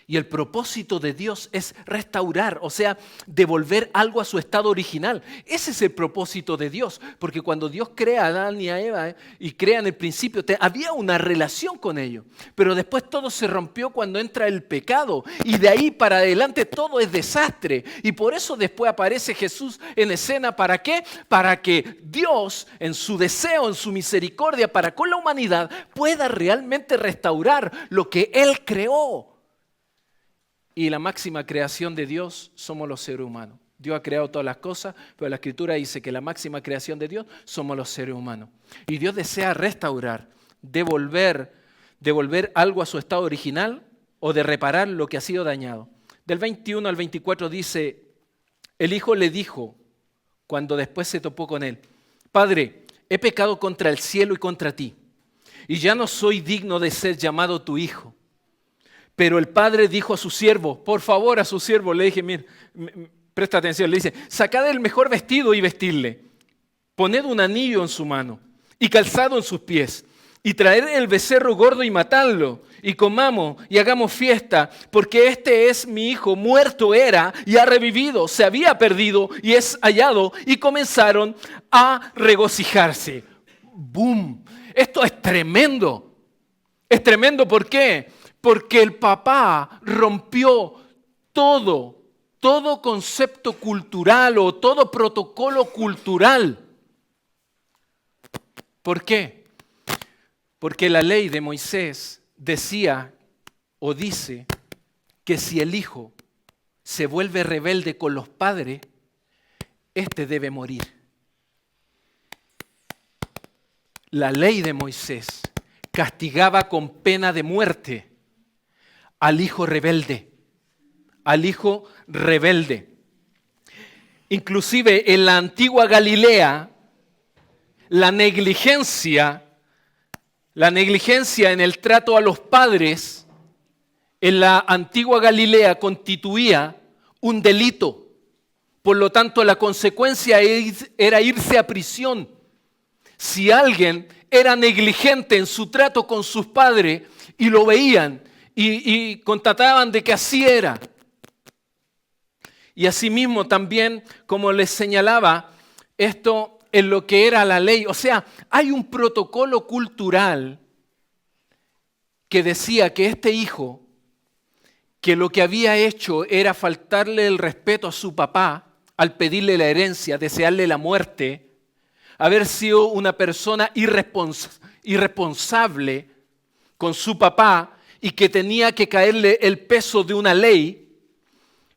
Y el propósito de Dios es restaurar, o sea, devolver algo a su estado original. Ese es el propósito de Dios, porque cuando Dios crea a Adán y a Eva y crea en el principio, había una relación con ellos. Pero después todo se rompió cuando entra el pecado y de ahí para adelante todo es desastre. Y por eso después aparece Jesús en escena. ¿Para qué? Para que Dios, en su deseo, en su misericordia para con la humanidad, pueda realmente restaurar lo que Él creó. Y la máxima creación de Dios somos los seres humanos. Dios ha creado todas las cosas, pero la Escritura dice que la máxima creación de Dios somos los seres humanos. Y Dios desea restaurar, devolver algo a su estado original o de reparar lo que ha sido dañado. Del 21 al 24 dice, el hijo le dijo, cuando después se topó con él, Padre, he pecado contra el cielo y contra ti, y ya no soy digno de ser llamado tu hijo. Pero el padre dijo a su siervo, por favor, a su siervo, le dije, mira, presta atención, le dice, sacad el mejor vestido y vestidle, poned un anillo en su mano y calzado en sus pies, y traed el becerro gordo y matadlo, y comamos y hagamos fiesta, porque este es mi hijo, muerto era y ha revivido, se había perdido y es hallado, y comenzaron a regocijarse. ¡Bum! Esto es tremendo. Es tremendo, ¿por qué? Porque el papá rompió todo concepto cultural o todo protocolo cultural. ¿Por qué? Porque la ley de Moisés decía o dice que si el hijo se vuelve rebelde con los padres, éste debe morir. La ley de Moisés castigaba con pena de muerte al hijo rebelde, al hijo rebelde. Inclusive en la antigua Galilea, la negligencia en el trato a los padres en la antigua Galilea constituía un delito. Por lo tanto, la consecuencia era irse a prisión. Si alguien era negligente en su trato con sus padres y lo veían y constataban de que así era. Y asimismo también, como les señalaba, esto en lo que era la ley. O sea, hay un protocolo cultural que decía que este hijo, que lo que había hecho era faltarle el respeto a su papá al pedirle la herencia, desearle la muerte, haber sido una persona irresponsable con su papá y que tenía que caerle el peso de una ley,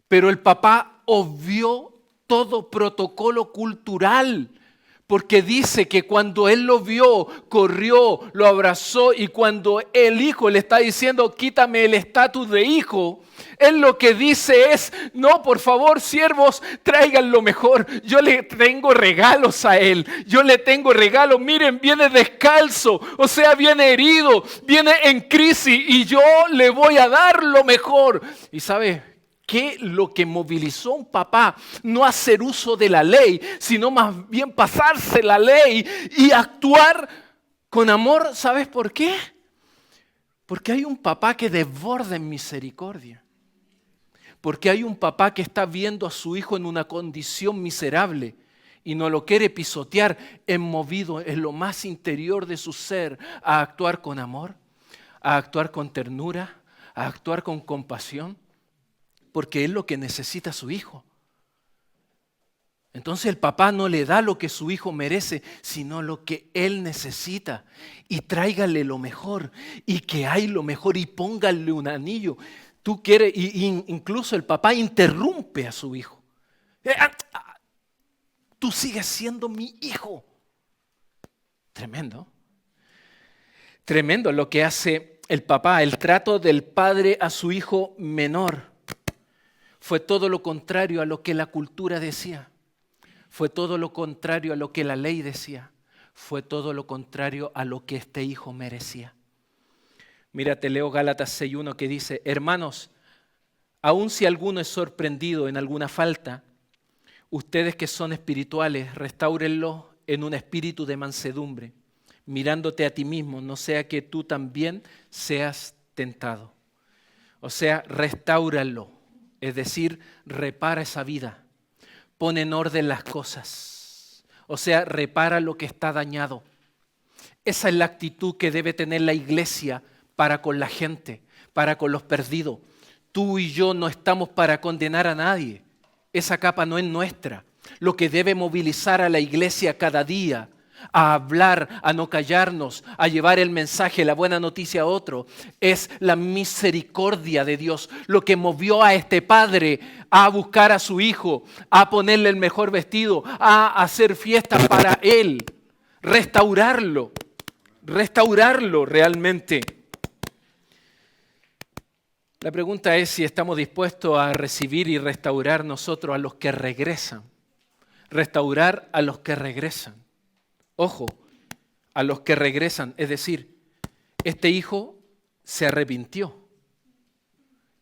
pero el papá obvió todo protocolo cultural, porque dice que cuando él lo vio, corrió, lo abrazó, y cuando el hijo le está diciendo, quítame el estatus de hijo, él lo que dice es, no, por favor, siervos, traigan lo mejor. Yo le tengo regalos a él. Yo le tengo regalos. Miren, viene descalzo, o sea, viene herido, viene en crisis, y yo le voy a dar lo mejor. Y ¿sabe qué? Lo que movilizó a un papá, no hacer uso de la ley, sino más bien pasarse la ley y actuar con amor. ¿Sabes por qué? Porque hay un papá que desborda en misericordia. Porque hay un papá que está viendo a su hijo en una condición miserable y no lo quiere pisotear, es movido en lo más interior de su ser a actuar con amor, a actuar con ternura, a actuar con compasión, porque es lo que necesita su hijo. Entonces el papá no le da lo que su hijo merece, sino lo que él necesita. Y tráigale lo mejor, y que hay lo mejor, y póngale un anillo. Tú quieres, y incluso el papá interrumpe a su hijo. Tú sigues siendo mi hijo. Tremendo. Tremendo lo que hace el papá, el trato del padre a su hijo menor. Fue todo lo contrario a lo que la cultura decía. Fue todo lo contrario a lo que la ley decía. Fue todo lo contrario a lo que este hijo merecía. Mira, te leo Gálatas 6:1 que dice, hermanos, aun si alguno es sorprendido en alguna falta, ustedes que son espirituales, restáurenlo en un espíritu de mansedumbre, mirándote a ti mismo, no sea que tú también seas tentado. O sea, restáuralo, es decir, repara esa vida, pon en orden las cosas, o sea, repara lo que está dañado. Esa es la actitud que debe tener la iglesia para con la gente, para con los perdidos. Tú y yo no estamos para condenar a nadie. Esa capa no es nuestra. Lo que debe movilizar a la iglesia cada día, a hablar, a no callarnos, a llevar el mensaje, la buena noticia a otro, es la misericordia de Dios. Lo que movió a este padre a buscar a su hijo, a ponerle el mejor vestido, a hacer fiesta para él, restaurarlo realmente. La pregunta es si estamos dispuestos a recibir y restaurar nosotros a los que regresan. Restaurar a los que regresan. Ojo, a los que regresan. Es decir, este hijo se arrepintió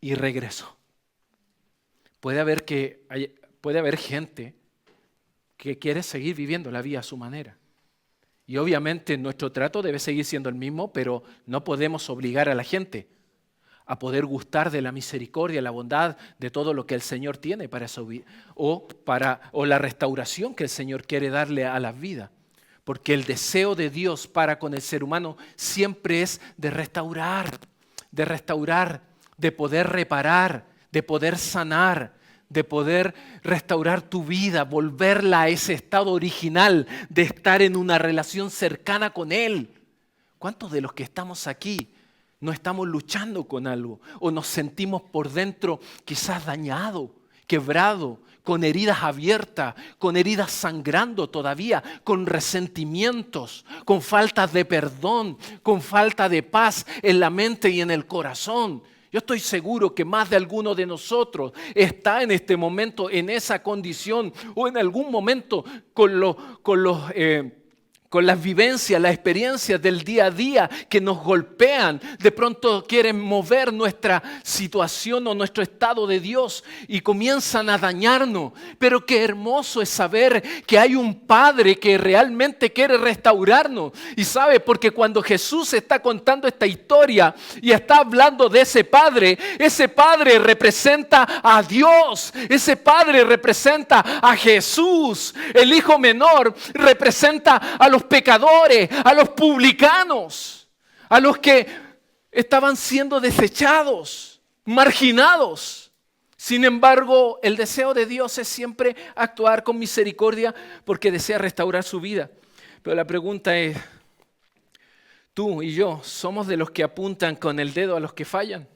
y regresó. Puede haber gente que quiere seguir viviendo la vida a su manera. Y obviamente nuestro trato debe seguir siendo el mismo, pero no podemos obligar a la gente a poder gustar de la misericordia, la bondad, de todo lo que el Señor tiene para su vida, o la restauración que el Señor quiere darle a las vidas. Porque el deseo de Dios para con el ser humano siempre es de restaurar, de poder reparar, de poder sanar, de poder restaurar tu vida, volverla a ese estado original, de estar en una relación cercana con Él. ¿Cuántos de los que estamos aquí no estamos luchando con algo o nos sentimos por dentro quizás dañado, quebrado, con heridas abiertas, con heridas sangrando todavía, con resentimientos, con faltas de perdón, con falta de paz en la mente y en el corazón. Yo estoy seguro que más de alguno de nosotros está en este momento en esa condición o en algún momento con las vivencias, las experiencias del día a día que nos golpean. De pronto quieren mover nuestra situación o nuestro estado de Dios y comienzan a dañarnos. Pero qué hermoso es saber que hay un Padre que realmente quiere restaurarnos. Y sabe, porque cuando Jesús está contando esta historia y está hablando de ese Padre representa a Dios. Ese Padre representa a Jesús. El hijo menor representa a los pecadores, a los publicanos, a los que estaban siendo desechados, marginados. Sin embargo, el deseo de Dios es siempre actuar con misericordia porque desea restaurar su vida. Pero la pregunta es, ¿tú y yo somos de los que apuntan con el dedo a los que fallan?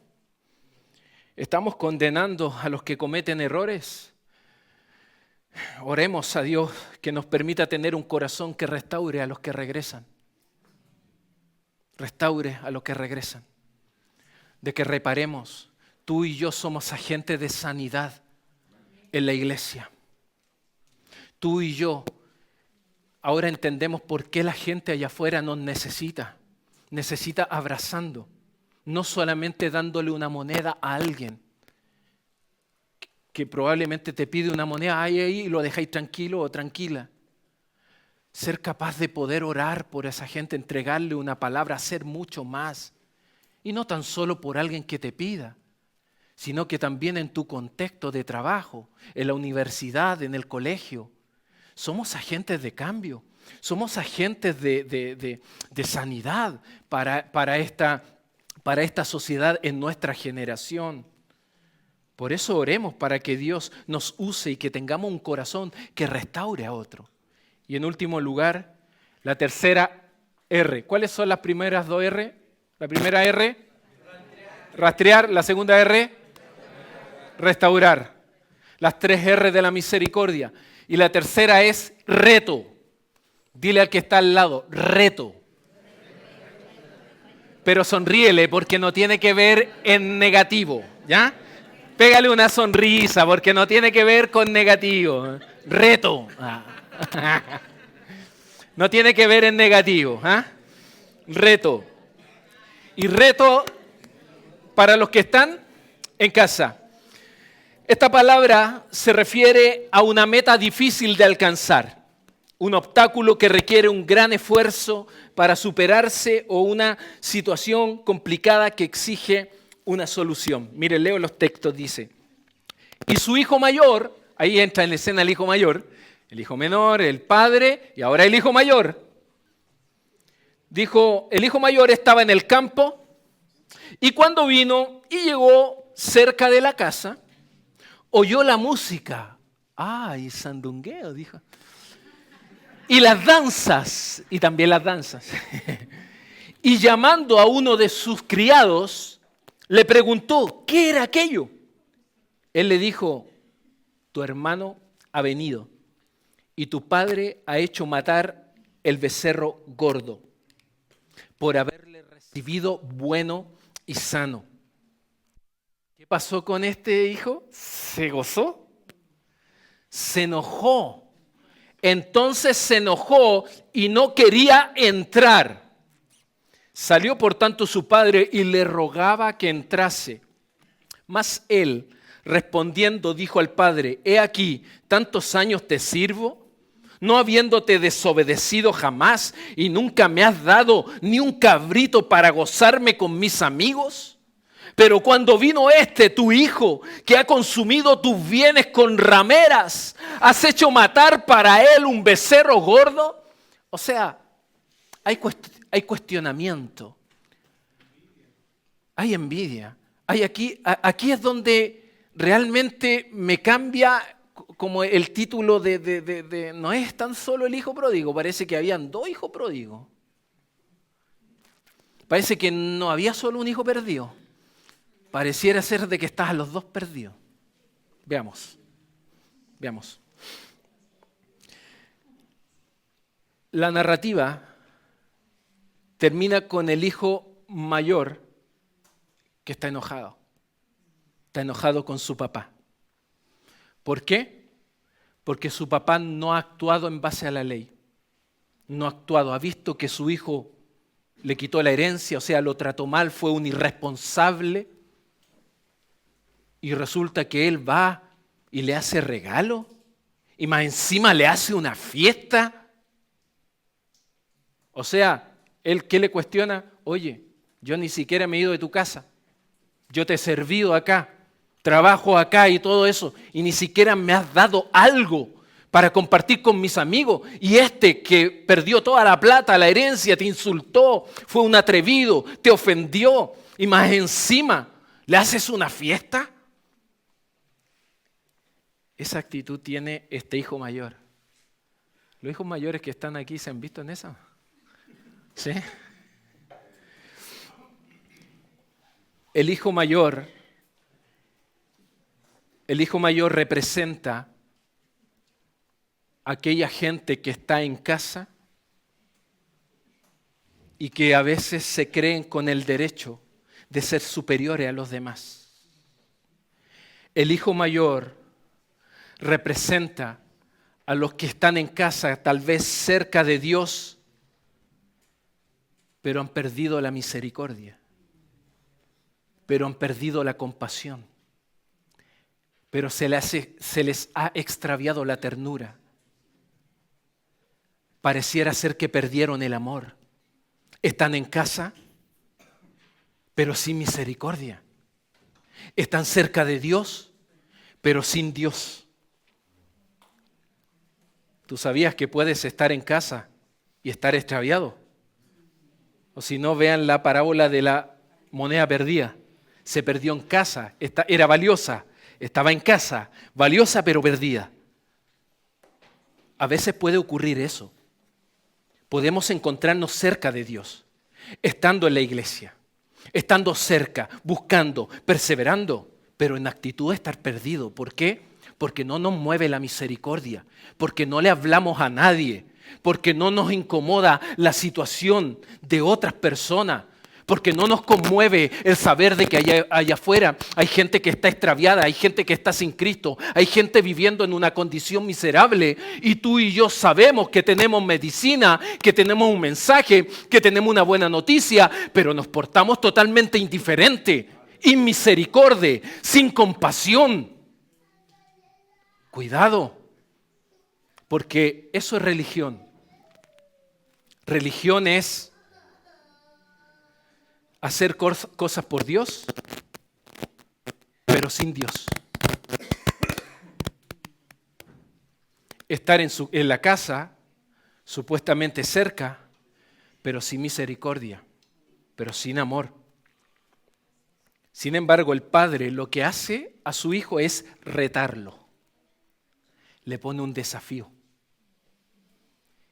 ¿Estamos condenando a los que cometen errores? Oremos a Dios que nos permita tener un corazón que restaure a los que regresan. Restaure a los que regresan. De que reparemos. Tú y yo somos agentes de sanidad en la iglesia. Tú y yo ahora entendemos por qué la gente allá afuera nos necesita. Necesita abrazando. No solamente dándole una moneda a alguien que probablemente te pide una moneda ahí y lo dejáis tranquilo o tranquila. Ser capaz de poder orar por esa gente, entregarle una palabra, hacer mucho más. Y no tan solo por alguien que te pida, sino que también en tu contexto de trabajo, en la universidad, en el colegio. Somos agentes de cambio, somos agentes de sanidad para esta sociedad en nuestra generación. Por eso oremos para que Dios nos use y que tengamos un corazón que restaure a otro. Y en último lugar, la tercera R. ¿Cuáles son las primeras dos R? La primera R, rastrear. La segunda R, restaurar. Las tres R de la misericordia. Y la tercera es reto. Dile al que está al lado, reto. Pero sonríele porque no tiene que ver en negativo, ¿ya? Pégale una sonrisa porque no tiene que ver con negativo. Reto. No tiene que ver en negativo. Reto. Y reto para los que están en casa. Esta palabra se refiere a una meta difícil de alcanzar. Un obstáculo que requiere un gran esfuerzo para superarse o una situación complicada que exige una solución. Mire, leo los textos, dice. Y su hijo mayor, ahí entra en la escena el hijo mayor, el hijo menor, el padre y ahora el hijo mayor. Dijo, el hijo mayor estaba en el campo y cuando vino y llegó cerca de la casa, oyó la música. ¡Ay, sandungueo! Dijo. Y las danzas, y también las danzas. Y llamando a uno de sus criados, le preguntó, ¿qué era aquello? Él le dijo, tu hermano ha venido y tu padre ha hecho matar el becerro gordo por haberle recibido bueno y sano. ¿Qué pasó con este hijo? Se gozó, se enojó. Entonces se enojó y no quería entrar. Salió por tanto su padre y le rogaba que entrase. Mas él, respondiendo, dijo al padre, he aquí, tantos años te sirvo, no habiéndote desobedecido jamás y nunca me has dado ni un cabrito para gozarme con mis amigos. Pero cuando vino tu hijo, que ha consumido tus bienes con rameras, has hecho matar para él un becerro gordo. O sea, hay cuestionamiento, hay envidia. Aquí es donde realmente me cambia como el título de no es tan solo el hijo pródigo, parece que habían dos hijos pródigos. Parece que no había solo un hijo perdido. Pareciera ser de que estaban los dos perdidos. Veamos. La narrativa termina con el hijo mayor que está enojado. Está enojado con su papá. ¿Por qué? Porque su papá no ha actuado en base a la ley. No ha actuado, ha visto que su hijo le quitó la herencia, o sea, lo trató mal, fue un irresponsable. Y resulta que él va y le hace regalo. Y más encima le hace una fiesta. O sea, él ¿qué le cuestiona? Oye, yo ni siquiera me he ido de tu casa. Yo te he servido acá, trabajo acá y todo eso. Y ni siquiera me has dado algo para compartir con mis amigos. Y este que perdió toda la plata, la herencia, te insultó, fue un atrevido, te ofendió. Y más encima, ¿le haces una fiesta? Esa actitud tiene este hijo mayor. Los hijos mayores que están aquí se han visto en esa. ¿Sí? El hijo mayor representa a aquella gente que está en casa y que a veces se creen con el derecho de ser superiores a los demás. El hijo mayor representa a los que están en casa, tal vez cerca de Dios, pero han perdido la misericordia, pero han perdido la compasión, pero se les ha extraviado la ternura. Pareciera ser que perdieron el amor. Están en casa, pero sin misericordia. Están cerca de Dios, pero sin Dios. ¿Tú sabías que puedes estar en casa y estar extraviado? O si no, vean la parábola de la moneda perdida. Se perdió en casa, era valiosa, estaba en casa, valiosa pero perdida. A veces puede ocurrir eso. Podemos encontrarnos cerca de Dios, estando en la iglesia, estando cerca, buscando, perseverando, pero en actitud de estar perdido. ¿Por qué? Porque no nos mueve la misericordia, porque no le hablamos a nadie, porque no nos incomoda la situación de otras personas, porque no nos conmueve el saber de que allá afuera hay gente que está extraviada, hay gente que está sin Cristo, hay gente viviendo en una condición miserable y tú y yo sabemos que tenemos medicina, que tenemos un mensaje, que tenemos una buena noticia, pero nos portamos totalmente indiferente, inmisericordia, sin compasión. Cuidado, porque eso es religión. Religión es hacer cosas por Dios, pero sin Dios. Estar en la casa, supuestamente cerca, pero sin misericordia, pero sin amor. Sin embargo, el padre lo que hace a su hijo es retarlo. Le pone un desafío.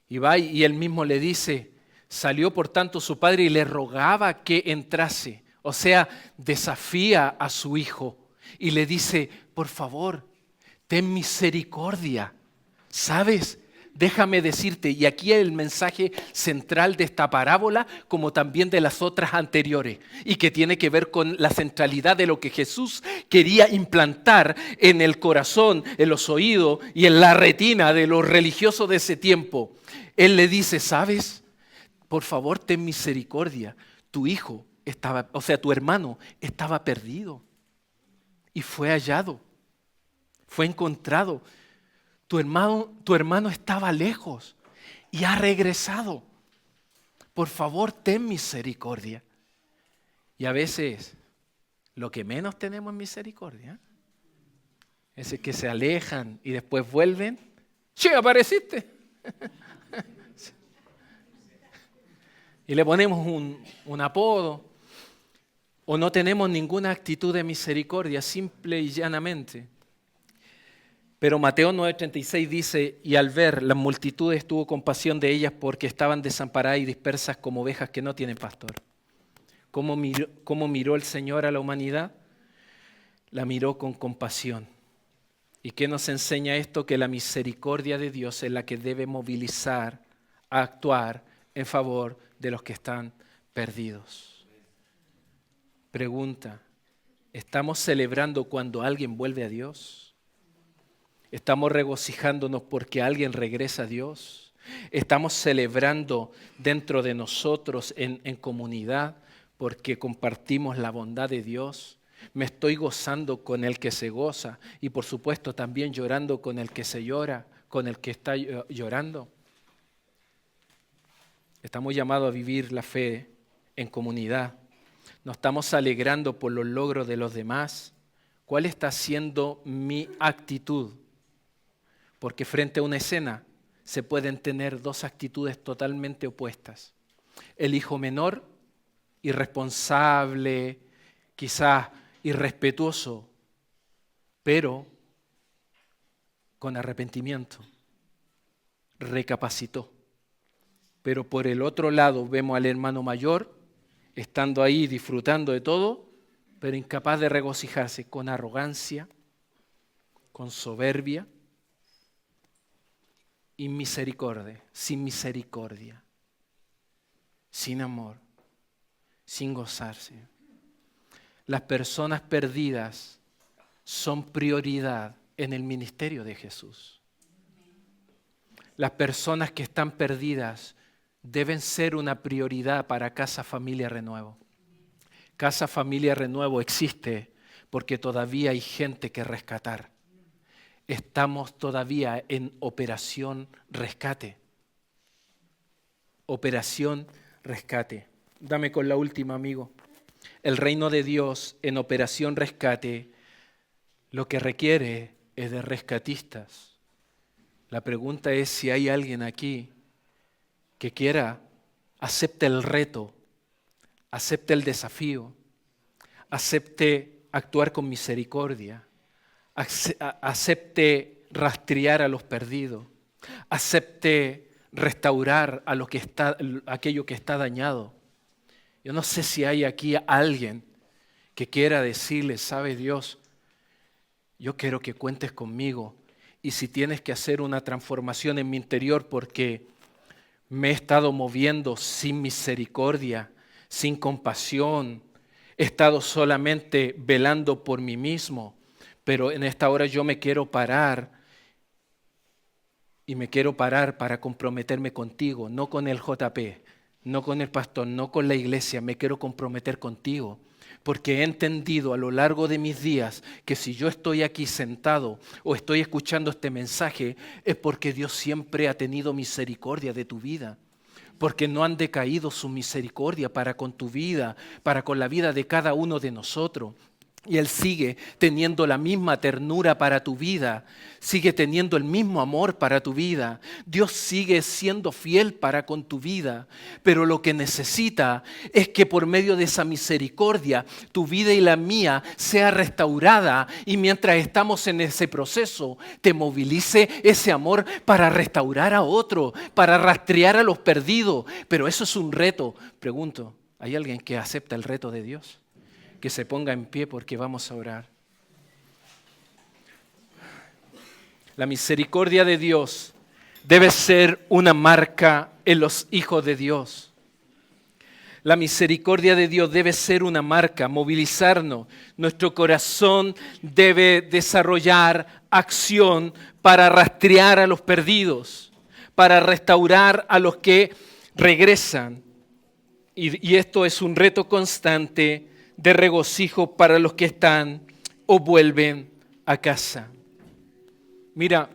Y va y él mismo le dice, salió por tanto su padre y le rogaba que entrase. O sea, desafía a su hijo y le dice, por favor, ten misericordia. ¿Sabes? Déjame decirte, y aquí el mensaje central de esta parábola, como también de las otras anteriores, y que tiene que ver con la centralidad de lo que Jesús quería implantar en el corazón, en los oídos y en la retina de los religiosos de ese tiempo. Él le dice, ¿sabes? Por favor, ten misericordia. Tu hijo estaba, o sea, tu hermano estaba perdido y fue hallado, fue encontrado. Tu hermano estaba lejos y ha regresado. Por favor, ten misericordia. Y a veces lo que menos tenemos es misericordia. Es que se alejan y después vuelven. ¡Sí, apareciste! Y le ponemos un apodo. O no tenemos ninguna actitud de misericordia, simple y llanamente. Pero Mateo 9:36 dice, y al ver las multitudes tuvo compasión de ellas porque estaban desamparadas y dispersas como ovejas que no tienen pastor. ¿Cómo miró el Señor a la humanidad? La miró con compasión. ¿Y qué nos enseña esto? Que la misericordia de Dios es la que debe movilizar a actuar en favor de los que están perdidos. Pregunta, ¿estamos celebrando cuando alguien vuelve a Dios? ¿Estamos regocijándonos porque alguien regresa a Dios? ¿Estamos celebrando dentro de nosotros en comunidad porque compartimos la bondad de Dios? Me estoy gozando con el que se goza y por supuesto también llorando con el que se llora, con el que está llorando. Estamos llamados a vivir la fe en comunidad. Nos estamos alegrando por los logros de los demás. ¿Cuál está siendo mi actitud? Porque frente a una escena se pueden tener dos actitudes totalmente opuestas. El hijo menor, irresponsable, quizás irrespetuoso, pero con arrepentimiento, recapacitó. Pero por el otro lado vemos al hermano mayor, estando ahí disfrutando de todo, pero incapaz de regocijarse, con arrogancia, con soberbia, sin misericordia, sin amor, sin gozarse. Las personas perdidas son prioridad en el ministerio de Jesús. Las personas que están perdidas deben ser una prioridad para Casa Familia Renuevo. Casa Familia Renuevo existe porque todavía hay gente que rescatar. Estamos todavía en Operación Rescate. Operación Rescate. Dame con la última, amigo. El reino de Dios en Operación Rescate lo que requiere es de rescatistas. La pregunta es si hay alguien aquí que quiera, acepte el reto, acepte el desafío, acepte actuar con misericordia, acepte rastrear a los perdidos, acepte restaurar a aquello que está dañado. Yo no sé si hay aquí alguien que quiera decirle, sabe Dios, yo quiero que cuentes conmigo y si tienes que hacer una transformación en mi interior porque me he estado moviendo sin misericordia, sin compasión, he estado solamente velando por mí mismo, pero en esta hora yo me quiero parar y me quiero parar para comprometerme contigo, no con el JP, no con el pastor, no con la iglesia, me quiero comprometer contigo. Porque he entendido a lo largo de mis días que si yo estoy aquí sentado o estoy escuchando este mensaje es porque Dios siempre ha tenido misericordia de tu vida. Porque no han decaído su misericordia para con tu vida, para con la vida de cada uno de nosotros. Y Él sigue teniendo la misma ternura para tu vida, sigue teniendo el mismo amor para tu vida. Dios sigue siendo fiel para con tu vida, pero lo que necesita es que por medio de esa misericordia tu vida y la mía sea restaurada y mientras estamos en ese proceso te movilice ese amor para restaurar a otro, para rastrear a los perdidos. Pero eso es un reto. Pregunto, ¿hay alguien que acepta el reto de Dios? Que se ponga en pie porque vamos a orar. La misericordia de Dios debe ser una marca en los hijos de Dios. La misericordia de Dios debe ser una marca, movilizarnos. Nuestro corazón debe desarrollar acción para rastrear a los perdidos, para restaurar a los que regresan. Y esto es un reto constante de regocijo para los que están o vuelven a casa. Mira,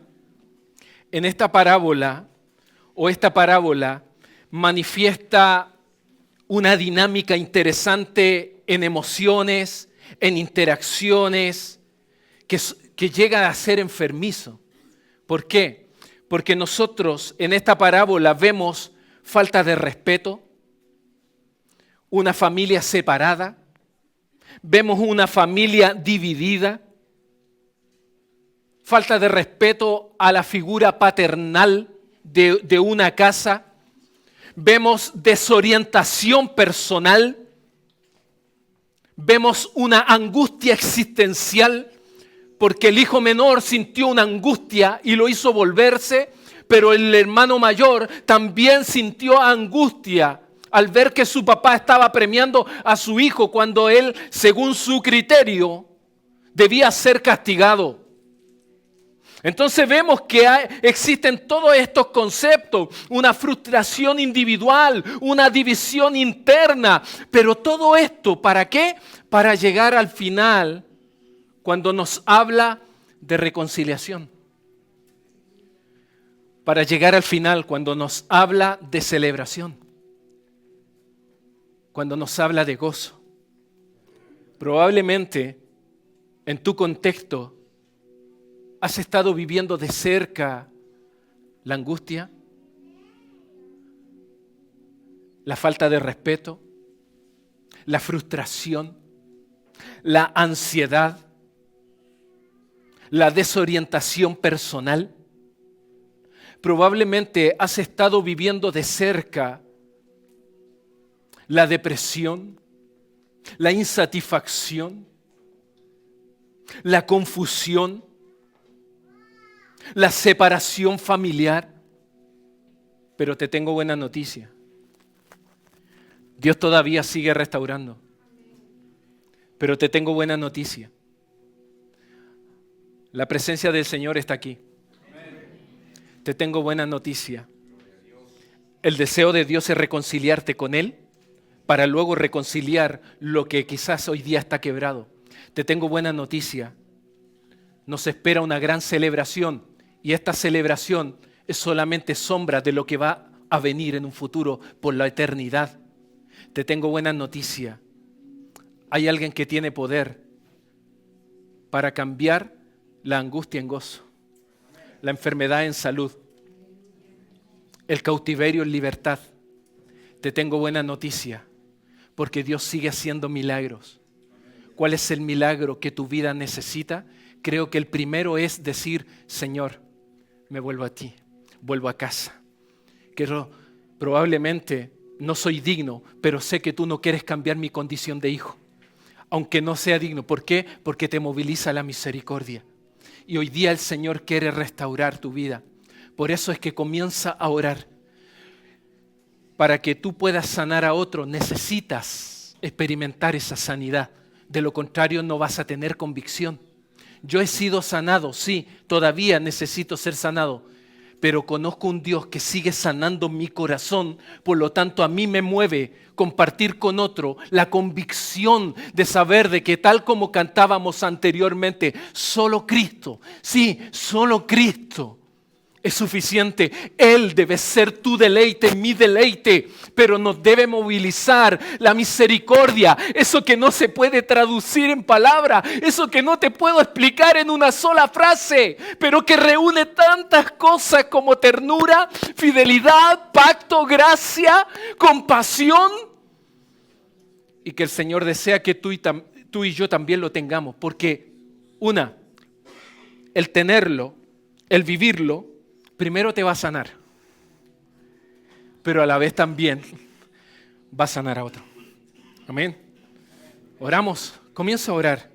en esta parábola manifiesta una dinámica interesante en emociones, en interacciones, que llega a ser enfermizo. ¿Por qué? Porque nosotros en esta parábola vemos falta de respeto, una familia separada, vemos una familia dividida, falta de respeto a la figura paternal de una casa, vemos desorientación personal, Vemos una angustia existencial porque el hijo menor sintió una angustia y lo hizo volverse, pero el hermano mayor también sintió angustia al ver que su papá estaba premiando a su hijo cuando él, según su criterio, debía ser castigado. Entonces vemos que existen todos estos conceptos, una frustración individual, una división interna, pero todo esto, ¿para qué? Para llegar al final, cuando nos habla de reconciliación. Para llegar al final, cuando nos habla de celebración. Cuando nos habla de gozo. Probablemente, en tu contexto, ¿has estado viviendo de cerca la angustia? ¿La falta de respeto? ¿La frustración? ¿La ansiedad? ¿La desorientación personal? Probablemente has estado viviendo de cerca la depresión, la insatisfacción, la confusión, la separación familiar. Pero te tengo buena noticia. Dios todavía sigue restaurando. Pero te tengo buena noticia. La presencia del Señor está aquí. Te tengo buena noticia. El deseo de Dios es reconciliarte con Él para luego reconciliar lo que quizás hoy día está quebrado. Te tengo buena noticia. Nos espera una gran celebración y esta celebración es solamente sombra de lo que va a venir en un futuro por la eternidad. Te tengo buena noticia. Hay alguien que tiene poder para cambiar la angustia en gozo, la enfermedad en salud, el cautiverio en libertad. Te tengo buena noticia, porque Dios sigue haciendo milagros. ¿Cuál es el milagro que tu vida necesita? Creo que el primero es decir, Señor, me vuelvo a ti, vuelvo a casa. Probablemente no soy digno, pero sé que tú no quieres cambiar mi condición de hijo, aunque no sea digno. ¿Por qué? Porque te moviliza la misericordia. Y hoy día el Señor quiere restaurar tu vida. Por eso es que comienza a orar. Para que tú puedas sanar a otro, necesitas experimentar esa sanidad. De lo contrario, no vas a tener convicción. Yo he sido sanado, sí, todavía necesito ser sanado. Pero conozco un Dios que sigue sanando mi corazón. Por lo tanto, a mí me mueve compartir con otro la convicción de saber de que tal como cantábamos anteriormente, solo Cristo, sí, solo Cristo es suficiente. Él debe ser tu deleite, mi deleite, pero nos debe movilizar la misericordia, eso que no se puede traducir en palabra, eso que no te puedo explicar en una sola frase, pero que reúne tantas cosas como ternura, fidelidad, pacto, gracia, compasión, y que el Señor desea que tú y yo también lo tengamos, porque el tenerlo, el vivirlo, primero te va a sanar, pero a la vez también va a sanar a otro. Amén. Oramos, comienza a orar.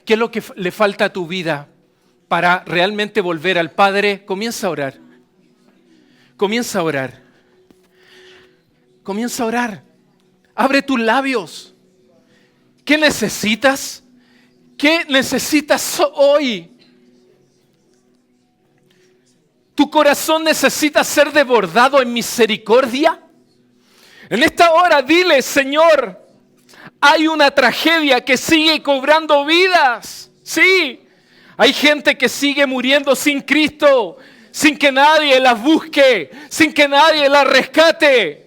¿Qué es lo que le falta a tu vida para realmente volver al Padre? Comienza a orar. Comienza a orar. Comienza a orar. Abre tus labios. ¿Qué necesitas? ¿Qué necesitas hoy? ¿Tu corazón necesita ser desbordado en misericordia? En esta hora dile, Señor, hay una tragedia que sigue cobrando vidas. Sí, hay gente que sigue muriendo sin Cristo, sin que nadie las busque, sin que nadie las rescate.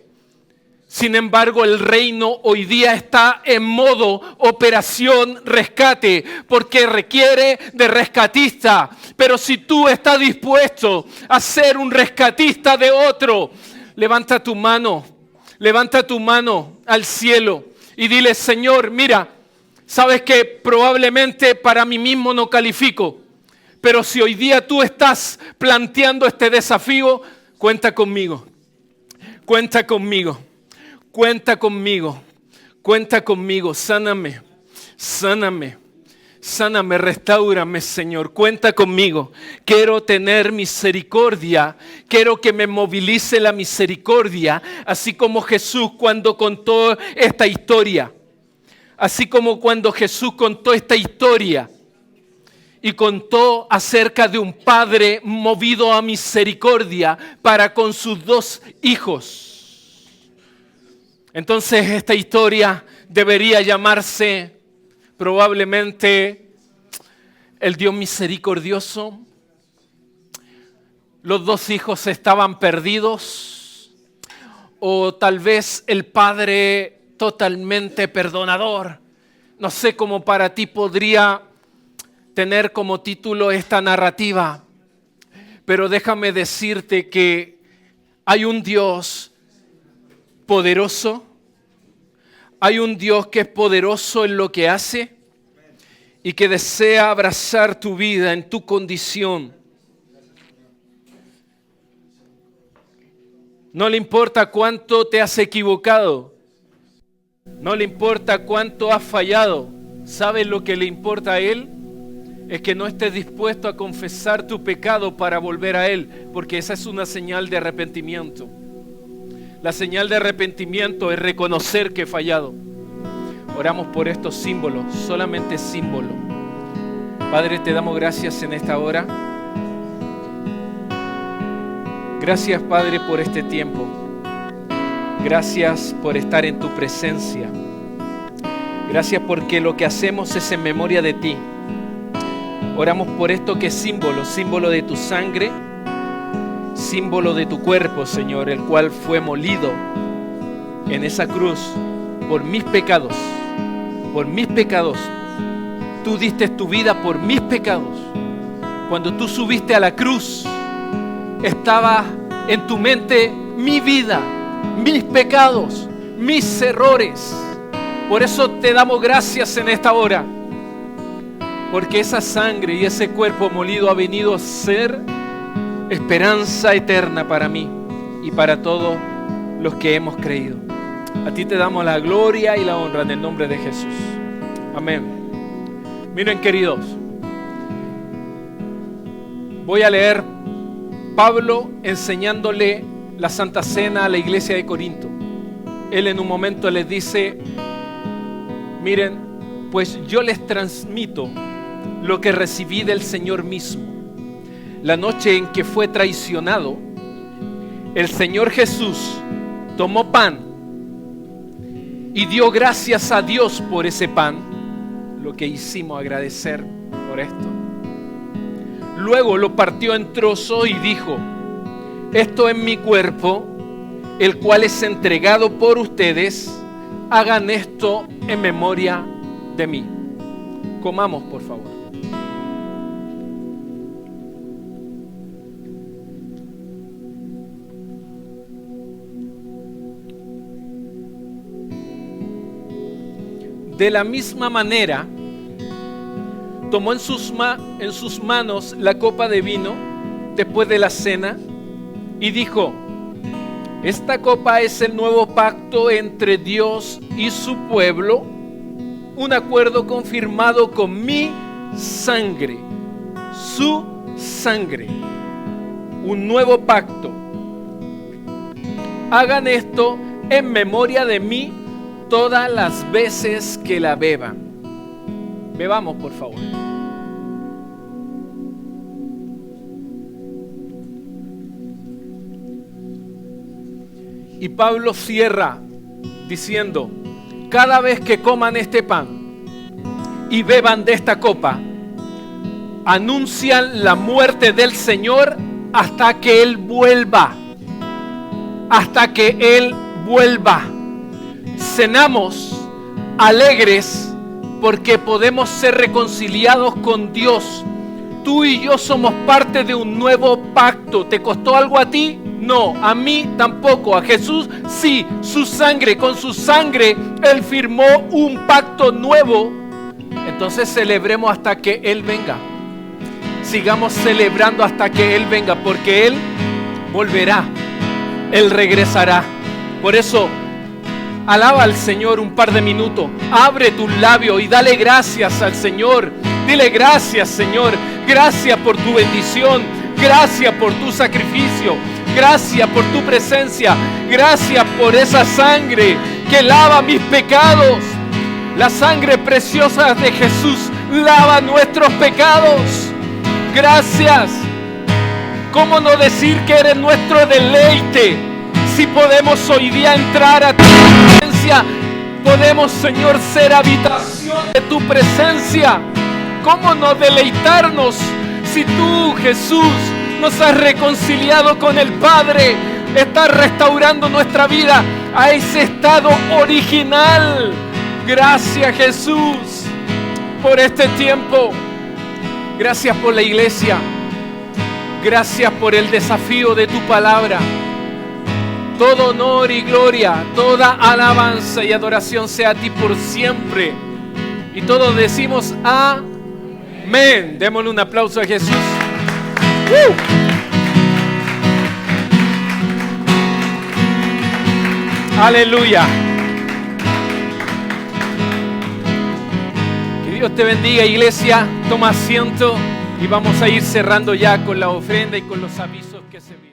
Sin embargo, el reino hoy día está en modo operación rescate, porque requiere de rescatista. Pero si tú estás dispuesto a ser un rescatista de otro, levanta tu mano al cielo y dile, Señor, mira, sabes que probablemente para mí mismo no califico, pero si hoy día tú estás planteando este desafío, cuenta conmigo, cuenta conmigo. Cuenta conmigo, Cuenta conmigo, sáname, sáname, sáname, restáurame, Señor. Cuenta conmigo. Quiero tener misericordia. Quiero que me movilice la misericordia, así como Jesús cuando contó esta historia. Así como cuando Jesús contó esta historia y contó acerca de un padre movido a misericordia para con sus 2 hijos. Entonces esta historia debería llamarse probablemente el Dios misericordioso. Los 2 hijos estaban perdidos, o tal vez el padre totalmente perdonador. No sé cómo para ti podría tener como título esta narrativa, pero déjame decirte que hay un Dios poderoso, hay un Dios que es poderoso en lo que hace y que desea abrazar tu vida en tu condición. No le importa cuánto te has equivocado, no le importa cuánto has fallado. ¿Sabes lo que le importa a Él? Es que no estés dispuesto a confesar tu pecado para volver a Él, porque esa es una señal de arrepentimiento. La señal de arrepentimiento es reconocer que he fallado. Oramos por estos símbolos, solamente símbolos. Padre, te damos gracias en esta hora. Gracias, Padre, por este tiempo. Gracias por estar en tu presencia. Gracias porque lo que hacemos es en memoria de ti. Oramos por esto que es símbolo, símbolo de tu sangre, símbolo de tu cuerpo, Señor, el cual fue molido en esa cruz por mis pecados, por mis pecados. Tú diste tu vida por mis pecados. Cuando tú subiste a la cruz, estaba en tu mente mi vida, mis pecados, mis errores. Por eso te damos gracias en esta hora, porque esa sangre y ese cuerpo molido ha venido a ser esperanza eterna para mí y para todos los que hemos creído. A ti te damos la gloria y la honra en el nombre de Jesús. Amén. Miren, queridos, voy a leer Pablo enseñándole la Santa Cena a la iglesia de Corinto. Él en un momento les dice: miren, pues yo les transmito lo que recibí del Señor mismo. La noche en que fue traicionado, el Señor Jesús tomó pan y dio gracias a Dios por ese pan, lo que hicimos agradecer por esto. Luego lo partió en trozos y dijo: esto es mi cuerpo, el cual es entregado por ustedes. Hagan esto en memoria de mí. Comamos, por favor. De la misma manera, tomó en sus manos la copa de vino después de la cena y dijo: esta copa es el nuevo pacto entre Dios y su pueblo, un acuerdo confirmado con mi sangre, su sangre, un nuevo pacto. Hagan esto en memoria de mí todas las veces que la beban. Bebamos, por favor. Y Pablo cierra diciendo: cada vez que coman este pan y beban de esta copa, anuncian la muerte del Señor hasta que Él vuelva. Hasta que Él vuelva. Cenamos alegres porque podemos ser reconciliados con Dios. Tú y yo somos parte de un nuevo pacto. ¿Te costó algo a ti? No, a mí tampoco. A Jesús sí, su sangre, con su sangre Él firmó un pacto nuevo. Entonces celebremos hasta que Él venga. Sigamos celebrando hasta que Él venga, porque Él volverá, Él regresará. Por eso Alaba al Señor un par de minutos. Abre tus labios y dale gracias al Señor. Dile gracias, Señor. Gracias por tu bendición. Gracias por tu sacrificio. Gracias por tu presencia. Gracias por esa sangre que lava mis pecados. La sangre preciosa de Jesús lava nuestros pecados. Gracias. ¿Cómo no decir que eres nuestro deleite? Si podemos hoy día entrar a tu presencia, podemos, Señor, ser habitación de tu presencia. ¿Cómo no deleitarnos si tú, Jesús, nos has reconciliado con el Padre? Estás restaurando nuestra vida a ese estado original. Gracias, Jesús, por este tiempo. Gracias por la iglesia. Gracias por el desafío de tu palabra. Todo honor y gloria, toda alabanza y adoración sea a ti por siempre. Y todos decimos amén. Démosle un aplauso a Jesús. Aleluya. Que Dios te bendiga, iglesia. Toma asiento y vamos a ir cerrando ya con la ofrenda y con los avisos que se vienen.